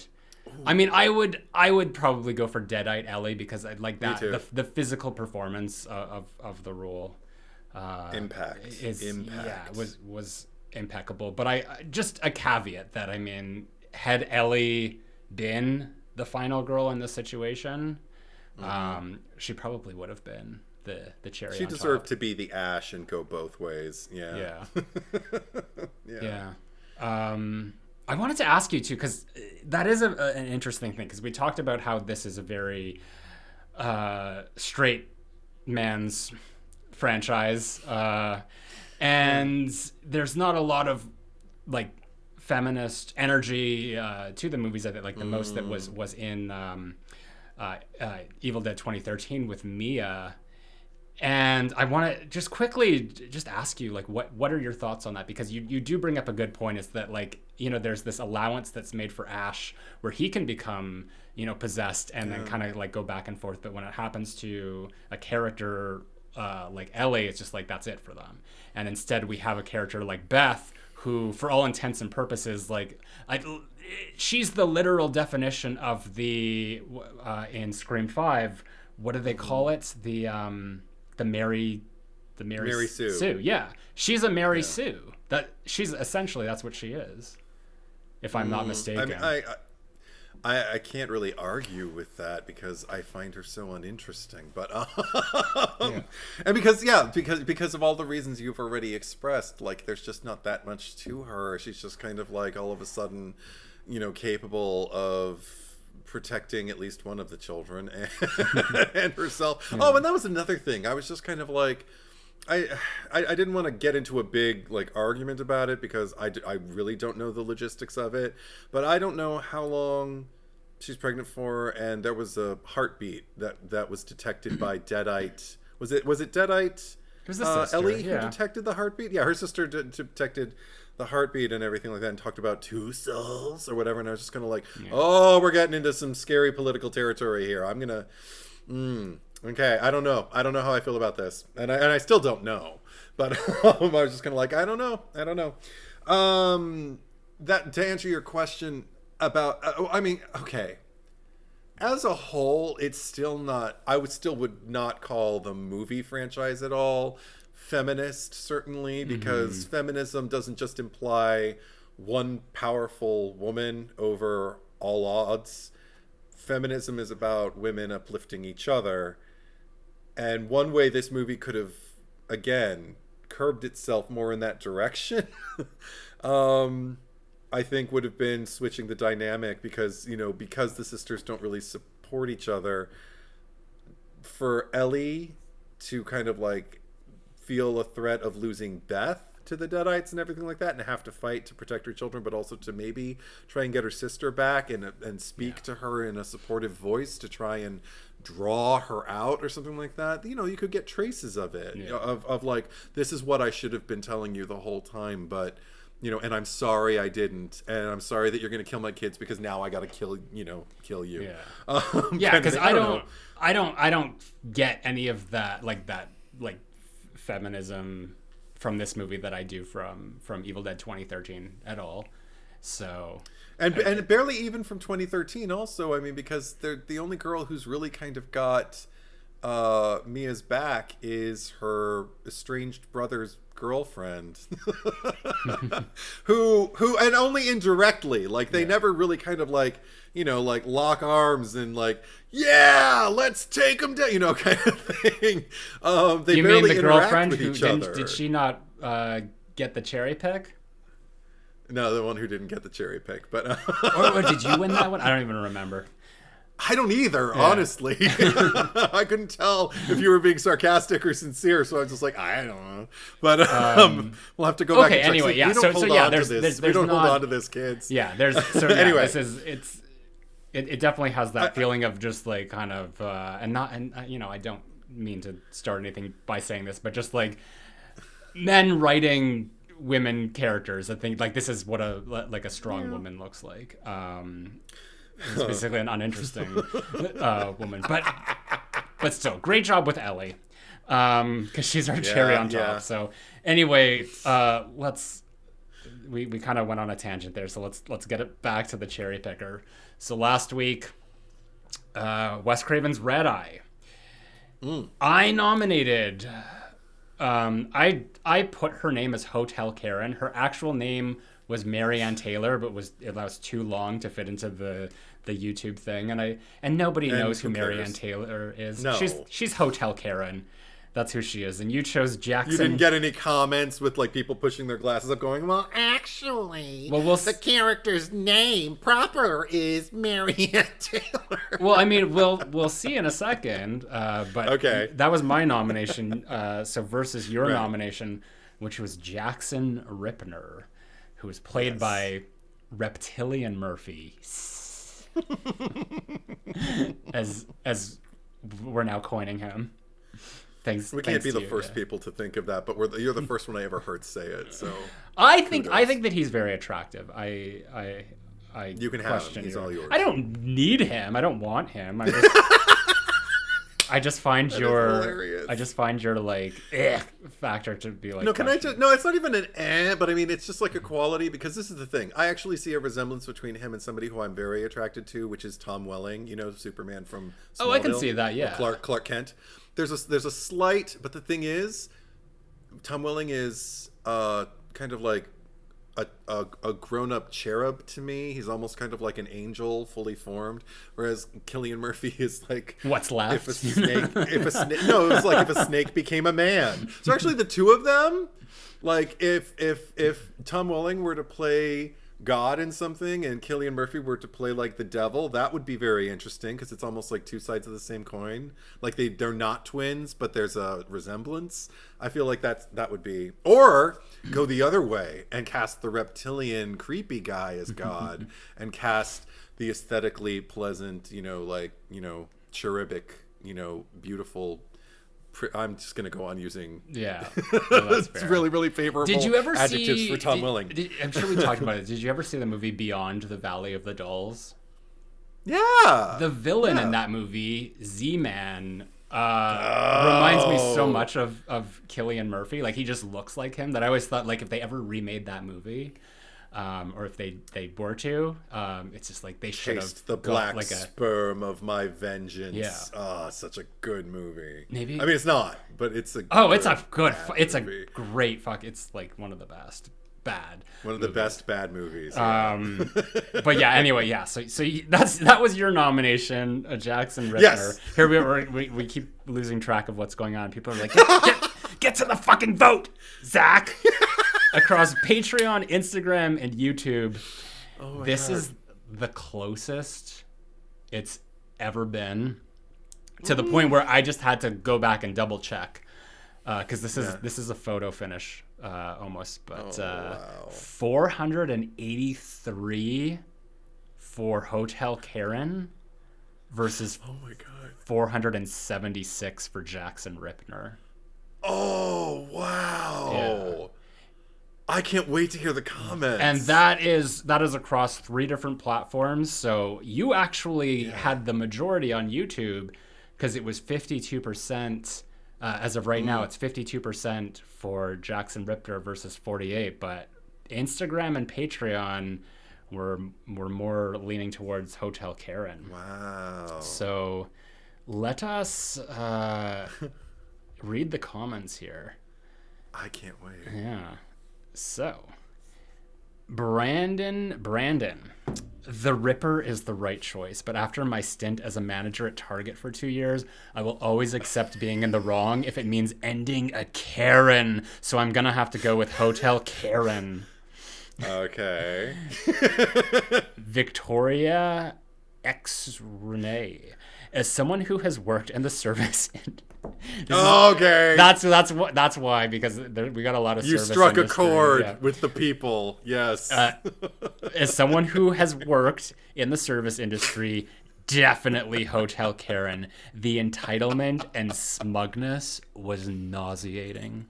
I mean I would probably go for Deadite Ellie because I like that the physical performance of the role impact was impeccable. But I just a caveat that I mean, had Ellie been the final girl in this situation, she probably would have been the cherry. She deserved to be the Ash and go both ways. Yeah. I wanted to ask you too, because that is an interesting thing, because we talked about how this is a very straight man's franchise, and there's not a lot of like feminist energy to the movies. I think like the most that was in Evil Dead 2013 with Mia. And I want to just quickly just ask you, like, what are your thoughts on that? Because you do bring up a good point, is that, like, there's this allowance that's made for Ash where he can become, possessed and then kind of, like, go back and forth. But when it happens to a character like Ellie, it's just like, that's it for them. And instead we have a character like Beth who, for all intents and purposes, like, she's the literal definition of the, in Scream 5, what do they call it? The Mary Sue. Yeah, she's a Mary Sue. That's essentially what she is, if I'm not mistaken. I can't really argue with that because I find her so uninteresting. But and because of all the reasons you've already expressed, like there's just not that much to her. She's just kind of like all of a sudden, capable of protecting at least one of the children and herself. Oh, and that was another thing. I was just kind of like, I didn't want to get into a big like argument about it because I really don't know the logistics of it, but I don't know how long she's pregnant for, and there was a heartbeat that was detected by Deadite. Was it Deadite? It was the sister, Ellie who detected the heartbeat. Yeah, her sister detected the heartbeat and everything like that, and talked about two souls or whatever. And I was just kind of like, oh, we're getting into some scary political territory here. I'm gonna. Okay, I don't know how I feel about this, and I still don't know, but I was just kind of like, I don't know. That to answer your question about, okay, as a whole, it's still not. I would not call the movie franchise at all feminist, certainly, because feminism doesn't just imply one powerful woman over all odds. Feminism is about women uplifting each other. And one way this movie could have, again, curbed itself more in that direction, I think would have been switching the dynamic because the sisters don't really support each other. For Ellie to kind of like feel a threat of losing Beth to the Deadites and everything like that and have to fight to protect her children, but also to maybe try and get her sister back and speak to her in a supportive voice to try and draw her out or something like that. You could get traces of it, of like, this is what I should have been telling you the whole time, but and I'm sorry I didn't, and I'm sorry that you're going to kill my kids because now I got to kill you. Yeah, because I don't get any of that like feminism from this movie that I do from Evil Dead 2013 at all. So and barely even from 2013 also. I mean, because they're the only girl who's really kind of got Mia's back is her estranged brother's girlfriend who and only indirectly, like they never really kind of like like lock arms and like, yeah, let's take them down, kind of thing. They you barely mean the interact girlfriend with who each other. did she not get the cherry pick? No, the one who didn't get the cherry pick, but or did you win that one? I don't even remember. I don't either, honestly. I couldn't tell if you were being sarcastic or sincere, so I was just like, I don't know. But we'll have to go back and check. Anyway, we don't hold on to this. We don't hold on to this, kids. Yeah, anyway, it definitely has that feeling of just like kind of I don't mean to start anything by saying this, but just like men writing women characters. I think like this is what a strong woman looks like. It's basically an uninteresting woman, but still, great job with Ellie, because she's our cherry on top. Yeah. So anyway, we kind of went on a tangent there, so let's get it back to the cherry picker. So last week, Wes Craven's Red Eye. I nominated. I put her name as Hotel Karen. Her actual name was Mary Ann Taylor, but that was too long to fit into the YouTube thing, and nobody knows who Mary Ann Taylor is. No. She's Hotel Karen. That's who she is. And you chose Jackson. You didn't get any comments with like people pushing their glasses up going, well, actually, the character's name proper is Mary Ann Taylor. Well, I mean, we'll see in a second. But okay. That was my nomination. So versus your nomination, which was Jackson Ripner, who was played by Reptilian Murphy. as we're now coining him. We can't be the first people to think of that, but you're the first one I ever heard say it. So I think that he's very attractive. I you can have him. He's all yours. I don't need him. I don't want him. I just find your like factor to be like. No, it's not even an but I mean it's just like a quality, because this is the thing. I actually see a resemblance between him and somebody who I'm very attracted to, which is Tom Welling. Superman from Smallville. Oh, I can see that. Yeah, Clark Kent. There's a slight, but the thing is, Tom Welling is kind of like a grown-up cherub to me. He's almost kind of like an angel, fully formed. Whereas Cillian Murphy is like what's left. If a snake, no, it was like if a snake became a man. So actually, the two of them, like if Tom Welling were to play God in something and Cillian Murphy were to play like the devil, that would be very interesting because it's almost like two sides of the same coin. Like they're not twins, but there's a resemblance. I feel like that would be, or go the other way and cast the reptilian creepy guy as God and cast the aesthetically pleasant, cherubic, beautiful. I'm just gonna go on using it's really, really favorable Did you ever adjectives for Tom Welling. I'm sure we talked about it. Did you ever see the movie Beyond the Valley of the Dolls? Yeah. The villain in that movie, Z-Man, reminds me so much of Cillian Murphy. Like he just looks like him that I always thought like if they ever remade that movie, or if they were to, it's just like they should have the black sperm of my vengeance. Yeah, such a good movie. Maybe I mean it's not, but it's a it's a great fuck. It's like one of the best one of the best bad movies. But yeah, anyway, yeah. So that was your nomination, Jackson Rittner. Yes. Here we keep losing track of what's going on. People are like, get to the fucking vote, Zack. Across Patreon, Instagram, and YouTube, this is the closest it's ever been to the point where I just had to go back and double check because this is a photo finish almost, but 483 for Hotel Karen versus 476 for Jackson Rittner. Oh wow! Yeah. I can't wait to hear the comments. And that is across 3 different platforms. So you actually had the majority on YouTube because it was 52%. As of right now, it's 52% for Jackson Rittner versus 48%. But Instagram and Patreon were more leaning towards Hotel Karen. Wow. So let us read the comments here. I can't wait. Yeah. So, Brandon, the Ripper is the right choice, but after my stint as a manager at Target for 2 years, I will always accept being in the wrong if it means ending a Karen. So I'm gonna have to go with Hotel Karen. Okay. Victoria X Renee. As someone who has worked in the service okay. That's why, because we got a lot of you service struck industry, a chord with the people. Yes. As someone who has worked in the service industry, definitely Hotel Karen. The entitlement and smugness was nauseating.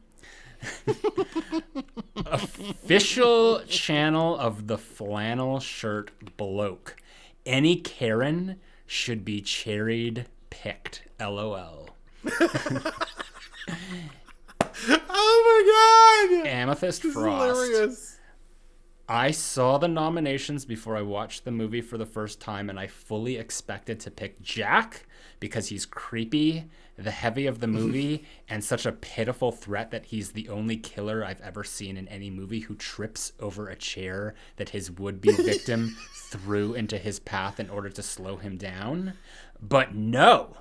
Official channel of the flannel shirt bloke. Any Karen should be cherried picked. LOL. Oh my god! Amethyst this Frost. Is hilarious. I saw the nominations before I watched the movie for the first time, and I fully expected to pick Jack because he's creepy, the heavy of the movie, and such a pitiful threat that he's the only killer I've ever seen in any movie who trips over a chair that his would-be victim threw into his path in order to slow him down. But no,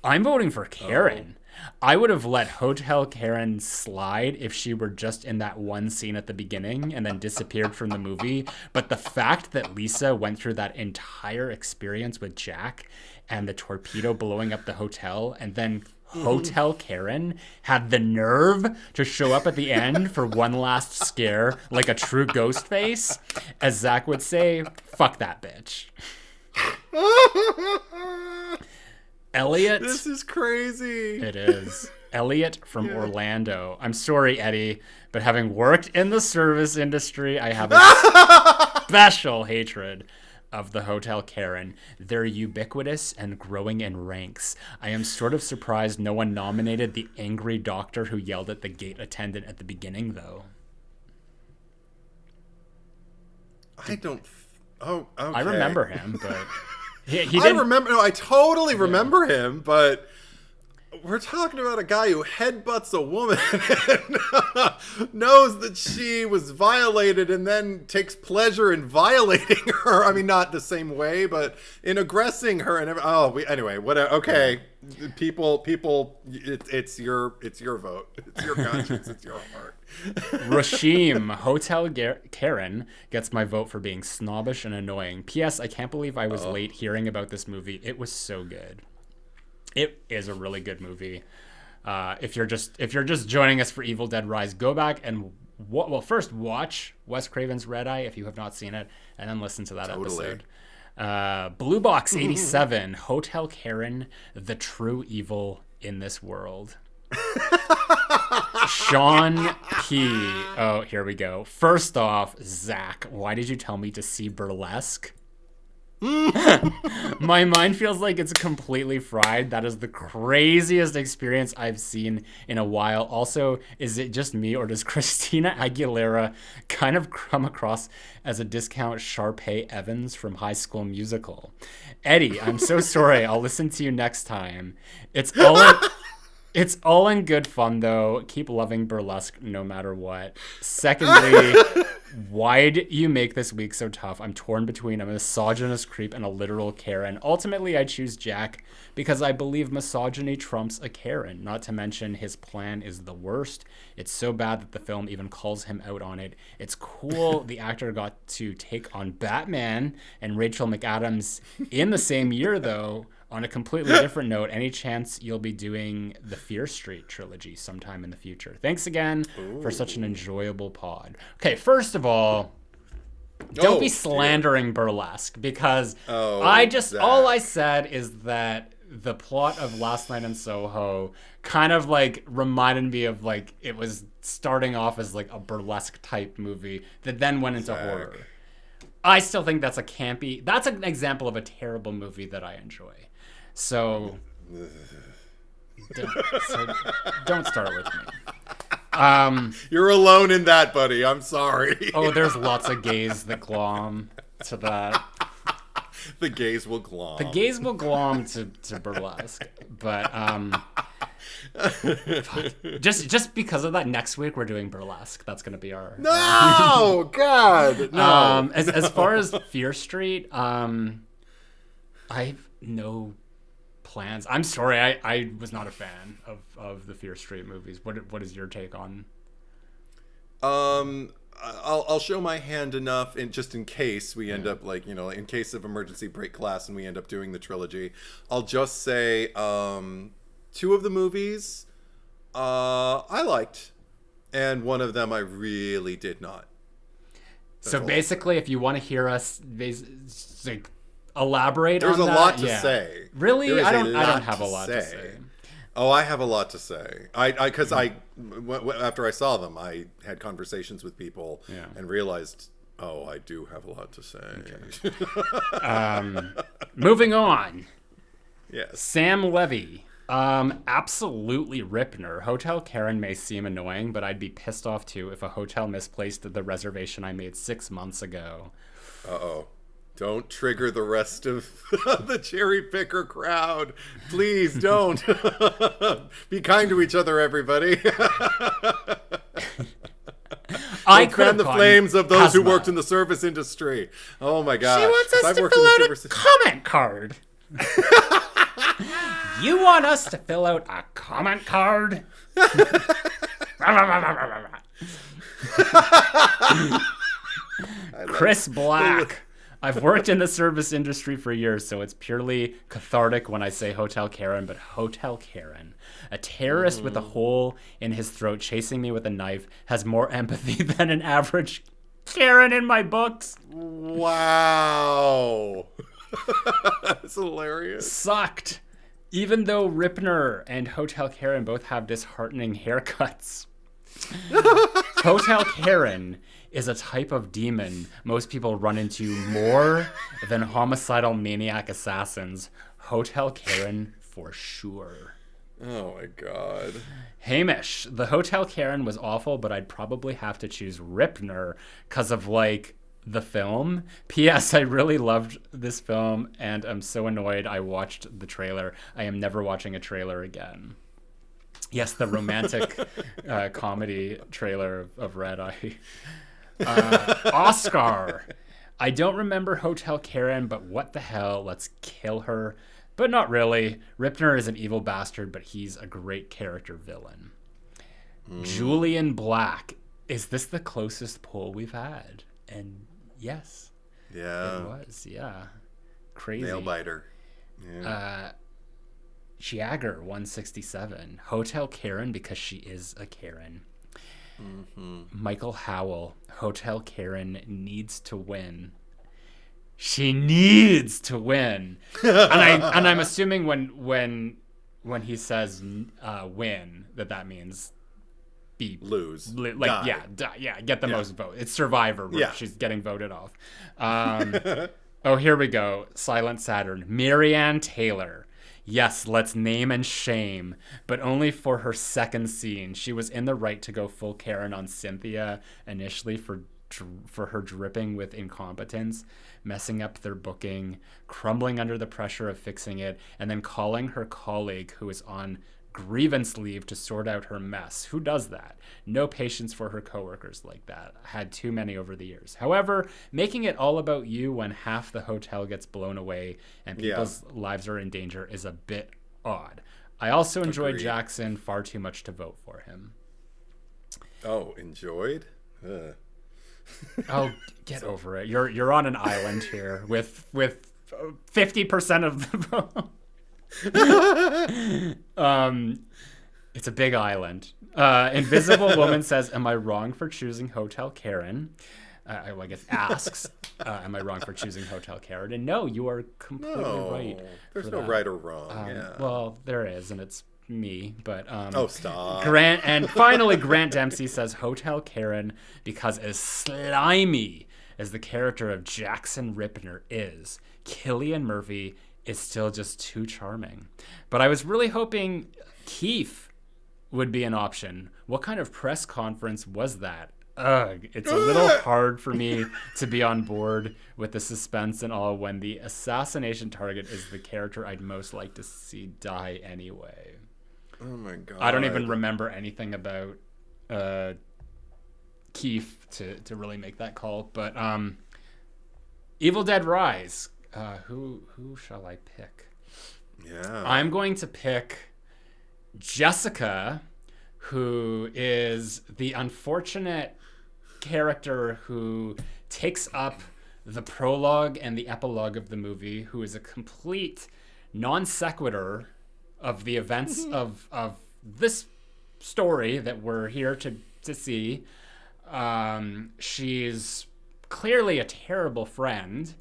I'm voting for Karen. I would have let Hotel Karen slide if she were just in that one scene at the beginning and then disappeared from the movie. But the fact that Lisa went through that entire experience with Jack and the torpedo blowing up the hotel, and then Hotel Karen had the nerve to show up at the end for one last scare like a true ghost face, as Zack would say, fuck that bitch. Elliot. This is crazy. It is. Elliot from Orlando. I'm sorry, Eddie, but having worked in the service industry, I have a special hatred of the Hotel Karen. They're ubiquitous and growing in ranks. I am sort of surprised no one nominated the angry doctor who yelled at the gate attendant at the beginning, though. I don't... Oh, okay. I remember him, but... I totally remember him, but we're talking about a guy who headbutts a woman and knows that she was violated and then takes pleasure in violating her. I mean, not the same way, but in aggressing her. And anyway, whatever. Okay, people. It's your vote. It's your conscience. It's your heart. Rashim, Hotel Karen gets my vote for being snobbish and annoying. P.S. I can't believe I was late hearing about this movie. It was so good. It is a really good movie. If you're just joining us for Evil Dead Rise, go back and first watch Wes Craven's Red Eye if you have not seen it, and then listen to that episode. Blue Box 87, Hotel Karen, the true evil in this world. Sean P. Oh, here we go. First off, Zack, why did you tell me to see Burlesque? My mind feels like it's completely fried. That is the craziest experience I've seen in a while. Also, is it just me, or does Christina Aguilera kind of come across as a discount Sharpay Evans from High School Musical? Eddie, I'm so sorry. I'll listen to you next time. It's all in good fun, though. Keep loving Burlesque no matter what. Secondly, why'd you make this week so tough? I'm torn between a misogynist creep and a literal Karen. Ultimately, I choose Jack because I believe misogyny trumps a Karen. Not to mention his plan is the worst. It's so bad that the film even calls him out on it. It's cool the actor got to take on Batman and Rachel McAdams in the same year, though. On a completely different note, any chance you'll be doing the Fear Street trilogy sometime in the future? Thanks again for such an enjoyable pod. Okay, first of all, don't be slandering Burlesque, because all I said is that the plot of Last Night in Soho kind of like reminded me of like it was starting off as like a burlesque type movie that then went into horror. I still think that's an example of a terrible movie that I enjoy. So don't start with me. You're alone in that, buddy. I'm sorry. Oh, there's lots of gays that glom to that. The gays will glom. The gays will glom to Burlesque. But just because of that, next week we're doing Burlesque. That's gonna be our No God no. As far as Fear Street, I have no plans. I'm sorry, I was not a fan of the Fear Street movies. What is your take on? I'll show my hand enough in case we end up in case of emergency break class and we end up doing the trilogy. I'll just say two of the movies I liked, and one of them I really did not. So basically, if you want to hear us elaborate on that. There's a lot to say. Really? I don't have a lot to say. Oh, I have a lot to say. Because after I saw them, I had conversations with people and realized, I do have a lot to say. Okay. Moving on. Yes. Sam Levy. Absolutely Ripner. Hotel Karen may seem annoying, but I'd be pissed off too if a hotel misplaced the reservation I made 6 months ago. Uh-oh. Don't trigger the rest of the cherry picker crowd. Please don't. Be kind to each other, everybody. I fan the flames of those who worked in the service industry. Oh my gosh. She wants us to fill out a comment card. You want us to fill out a comment card? Chris Black. I've worked in the service industry for years, so it's purely cathartic when I say Hotel Karen, but Hotel Karen, a terrorist with a hole in his throat chasing me with a knife, has more empathy than an average Karen in my books. Wow. That's hilarious. Sucked. Even though Ripner and Hotel Karen both have disheartening haircuts. Hotel Karen is a type of demon most people run into more than homicidal maniac assassins. Hotel Karen for sure. Oh my god. Hamish, the Hotel Karen was awful, but I'd probably have to choose Ripner because of the film. P.S. I really loved this film, and I'm so annoyed I watched the trailer. I am never watching a trailer again. Yes, the romantic comedy trailer of Red Eye. Oscar. I don't remember Hotel Karen, but what the hell? Let's kill her. But not really. Ripner is an evil bastard, but he's a great character villain. Julian Black. Is this the closest poll we've had? And yes. Yeah. It was, yeah. Crazy. Nail biter. Yeah. Jagger 167. Hotel Karen because she is a Karen. Michael Howell. Hotel Karen needs to win. She needs to win. and I'm assuming when he says win that means lose. Die. Get the most vote. It's Survivor. Where she's getting voted off. Oh, here we go. Silent Saturn. Marianne Taylor. Yes, let's name and shame, but only for her second scene. She was in the right to go full Karen on Cynthia initially for her dripping with incompetence, messing up their booking, crumbling under the pressure of fixing it, and then calling her colleague who is on grievance leave to sort out her mess. Who does that? No patience for her coworkers like that. Had too many over the years. However, making it all about you when half the hotel gets blown away and people's lives are in danger is a bit odd. I also enjoyed Jackson far too much to vote for him. Oh, enjoyed? Oh, get over it. You're on an island here with 50% of the vote. It's a big island. Invisible Woman says, am I wrong for choosing Hotel Karen? I guess asks, am I wrong for choosing Hotel Karen? And no, you are completely right. There's no right or wrong. Well, there is, and it's me. But stop. And finally, Grant Dempsey says Hotel Karen because as slimy as the character of Jackson Ripner is, Cillian Murphy is still just too charming. But I was really hoping Keith would be an option. What kind of press conference was that? Ugh, it's a little hard for me to be on board with the suspense and all when the assassination target is the character I'd most like to see die anyway. Oh my god. I don't even remember anything about Keith to really make that call. But Evil Dead Rise. Who shall I pick? Yeah. I'm going to pick Jessica, who is the unfortunate character who takes up the prologue and the epilogue of the movie, who is a complete non sequitur of the events of this story that we're here to see. She's clearly a terrible friend,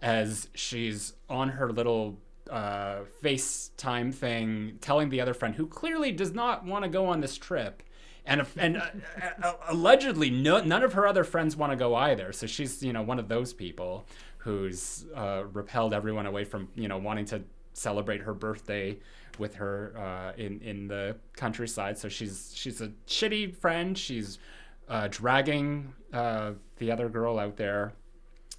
as she's on her little FaceTime thing telling the other friend, who clearly does not want to go on this trip, and allegedly none of her other friends want to go either. So she's one of those people who's repelled everyone away from wanting to celebrate her birthday with her in the countryside. So she's a shitty friend. She's dragging the other girl out there.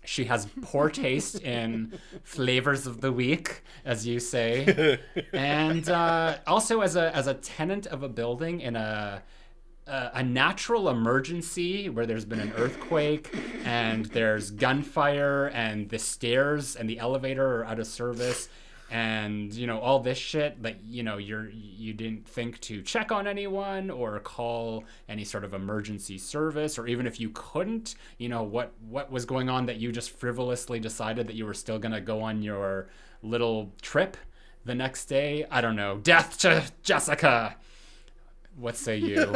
She has poor taste in flavors of the week, as you say, and also as a tenant of a building in a natural emergency where there's been an earthquake and there's gunfire and the stairs and the elevator are out of service. And all this shit that you didn't think to check on anyone or call any sort of emergency service, or even if you couldn't, what was going on that you just frivolously decided that you were still gonna go on your little trip the next day. I don't know. Death to Jessica. What say you?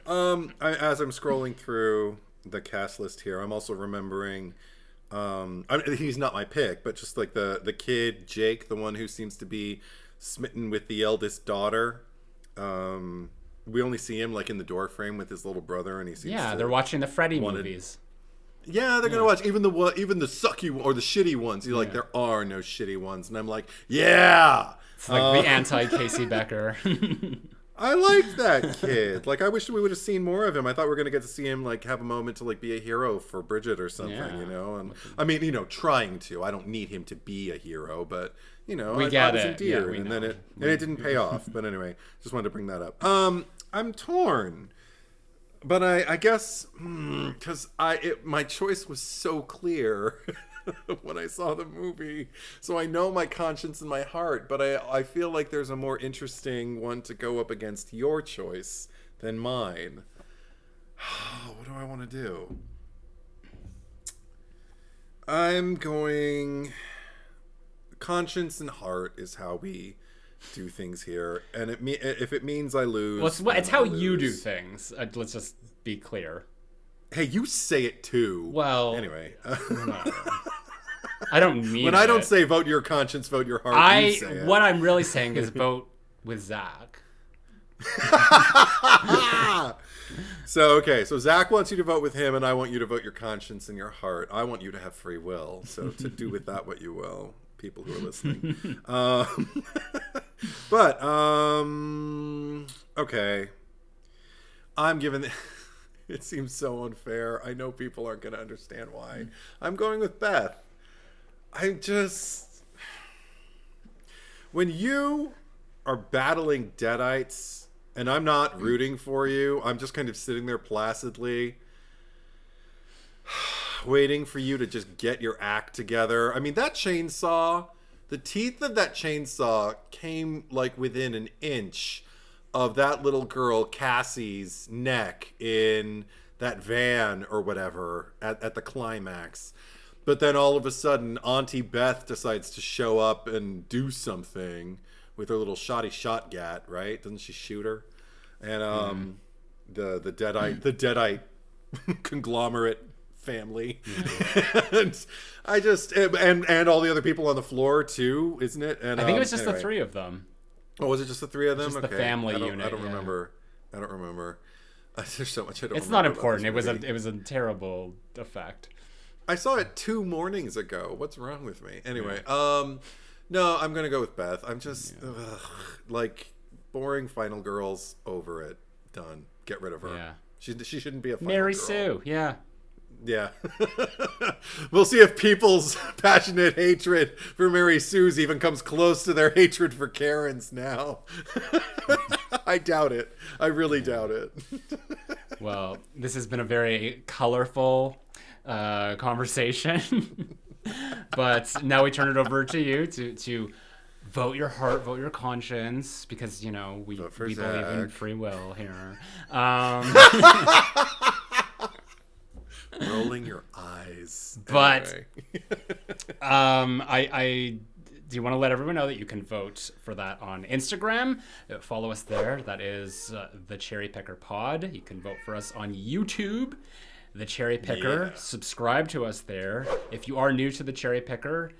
As I'm scrolling through the cast list here, I'm also remembering. He's not my pick, but just like the kid Jake, the one who seems to be smitten with the eldest daughter. We only see him like in the door frame with his little brother, and he seems they're watching the Freddy movies. Yeah, they're gonna watch even the sucky or the shitty ones. He's like, there are no shitty ones, and I'm like, yeah, it's like the anti Casey Becker. I liked that kid. Like, I wish we would have seen more of him. I thought we were going to get to see him, like, have a moment to, like, be a hero for Bridget or something, Yeah. you know? And I mean, you know, trying to. I don't need him to be a hero, but, you know, We I get was it. endeared. Yeah, and know. then it didn't pay off. But anyway, just wanted to bring that up. I'm torn. But I guess, because my choice was so clear when I saw the movie. So I know my conscience and my heart, but I feel like there's a more interesting one to go up against your choice than mine. What do I want to do? I'm going... Conscience and heart is how we do things here. And if it means I lose... Well, it's how you do lose. things. Let's just be clear. Hey, you say it too. Well... Anyway. I don't mean When I don't say vote your conscience, vote your heart, you say it. What I'm really saying is vote with Zack. So Zack wants you to vote with him, and I want you to vote your conscience and your heart. I want you to have free will, so to do with that what you will, people who are listening. Okay. I'm giving... It seems so unfair. I know people aren't going to understand why. I'm going with Beth. When you are battling Deadites, and I'm not rooting for you, I'm just kind of sitting there placidly, waiting for you to just get your act together. I mean, that chainsaw, the teeth of that chainsaw came like within an inch of that little girl Cassie's neck in that van or whatever at the climax. But then all of a sudden, Auntie Beth decides to show up and do something with her little shoddy shotgun, right? Doesn't she shoot her? And the Deadite conglomerate family. And I just and all the other people on the floor too, isn't it? And I think it was just the three of them. Oh, was it just the three of them? Just the family unit. I don't remember. There's so much I don't remember. It's not important. about this It movie. was a terrible effect. I saw it 2 mornings ago. What's wrong with me? Anyway, no, I'm gonna go with Beth. I'm just like boring final girls. Over it. Done. Get rid of her. Yeah. She shouldn't be a final Mary girl. Sue. Yeah. Yeah. We'll see if people's passionate hatred for Mary Sue's even comes close to their hatred for Karen's now. I doubt it. I really doubt it. Well, this has been a very colorful conversation. But now we turn it over to you to vote your heart, vote your conscience, because, you know, we believe in Zack. free will here. Rolling your eyes. But Anyway. I do you want to let everyone know that you can vote for that on Instagram? Follow us there. That is the Cherry Picker Pod. You can vote for us on YouTube, the Cherry Picker. Yeah. Subscribe to us there. If you are new to the Cherry Picker,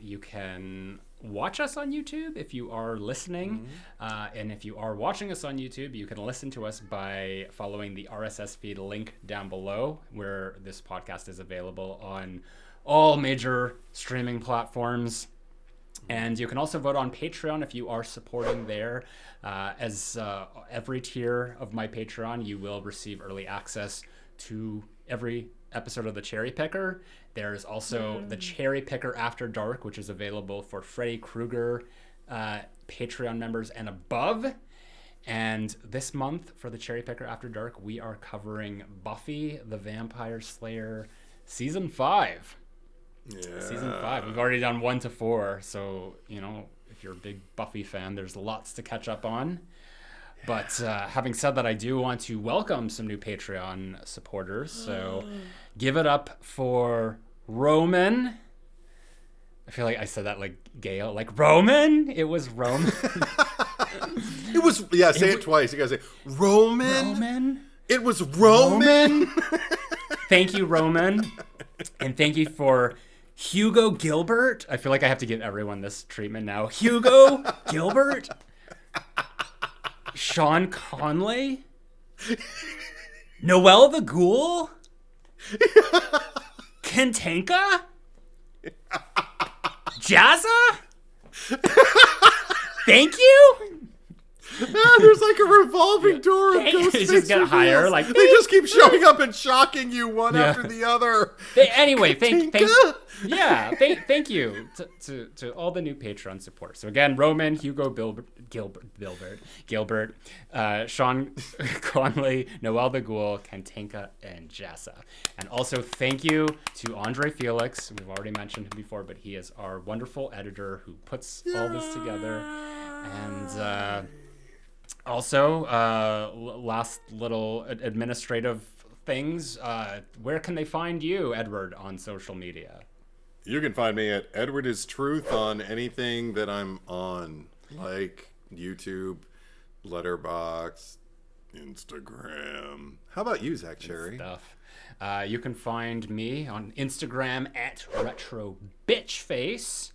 you can watch us on YouTube if you are listening. And if you are watching us on YouTube, you can listen to us by following the RSS feed link down below, where this podcast is available on all major streaming platforms. And you can also vote on Patreon if you are supporting there. As every tier of my Patreon, you will receive early access to every episode of the Cherry Picker. There's also the Cherry Picker After Dark, which is available for Freddy Krueger Patreon members and above. And this month for the Cherry Picker After Dark, we are covering Buffy the Vampire Slayer Season 5. Yeah. Season 5. We've already done 1 to 4, so, you know, if you're a big Buffy fan, there's lots to catch up on. But having said that, I do want to welcome some new Patreon supporters. So give it up for Roman. I feel like I said that like Gail. Like Roman? It was Roman. It was, yeah, say it twice. You gotta say, Roman? Roman? It was Roman? Thank you, Roman. And thank you for Hugo Gilbert. I feel like I have to give everyone this treatment now. Hugo Gilbert. Sean Conley. Noelle the Ghoul. Kentanka. Jazza. Thank you. There's like a revolving door of ghost They face just get higher, reveals. like, they just keep showing up and shocking you one after the other. Anyway, thank you to all the new Patreon supporters. So again, Roman, Hugo, Gilbert, Sean Conley, Noel the Ghoul, Kantinka, and Jessa. And also thank you to Andre Felix. We've already mentioned him before, but he is our wonderful editor who puts all this together. And also, last little administrative things. Where can they find you, Edward, on social media? You can find me at Edward is Truth on anything that I'm on, like YouTube, Letterboxd, Instagram. How about you, Zach Cherry? Stuff. You can find me on Instagram at RetroBitchface.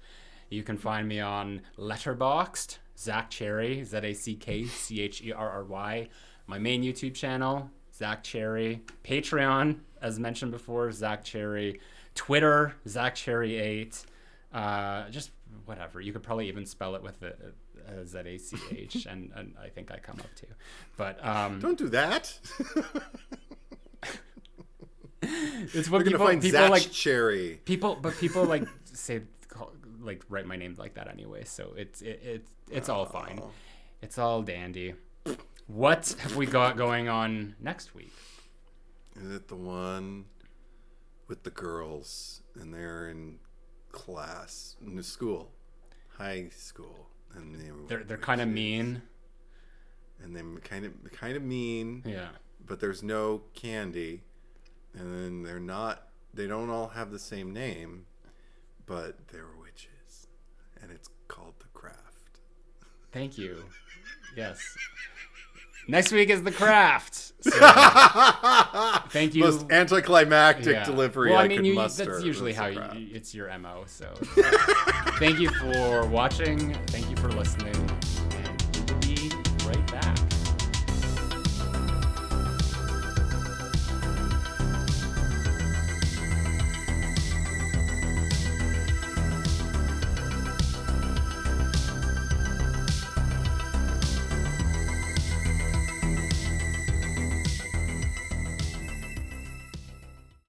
You can find me on Letterboxd, Zack Cherry, ZackCherry. My main YouTube channel, Zack Cherry. Patreon, as mentioned before, Zack Cherry. Twitter, ZackCherry8. Just whatever. You could probably even spell it with a ZACH, and I think I come up to. But don't do that. It's what people Zach like. Cherry. People like say like write my name like that anyway. So it's all fine. It's all dandy. What have we got going on next week? Is it the one with the girls and they're in class in the school, high school, and they're kind of mean, and they're kind of mean. Yeah. But there's no candy, and then they don't all have the same name, but they're witches, and it's called The Craft. Thank you. Yes. Next week is The Craft. So, thank you. Most anticlimactic delivery well, I could muster. That's usually how it's your MO. So thank you for watching. Thank you for listening.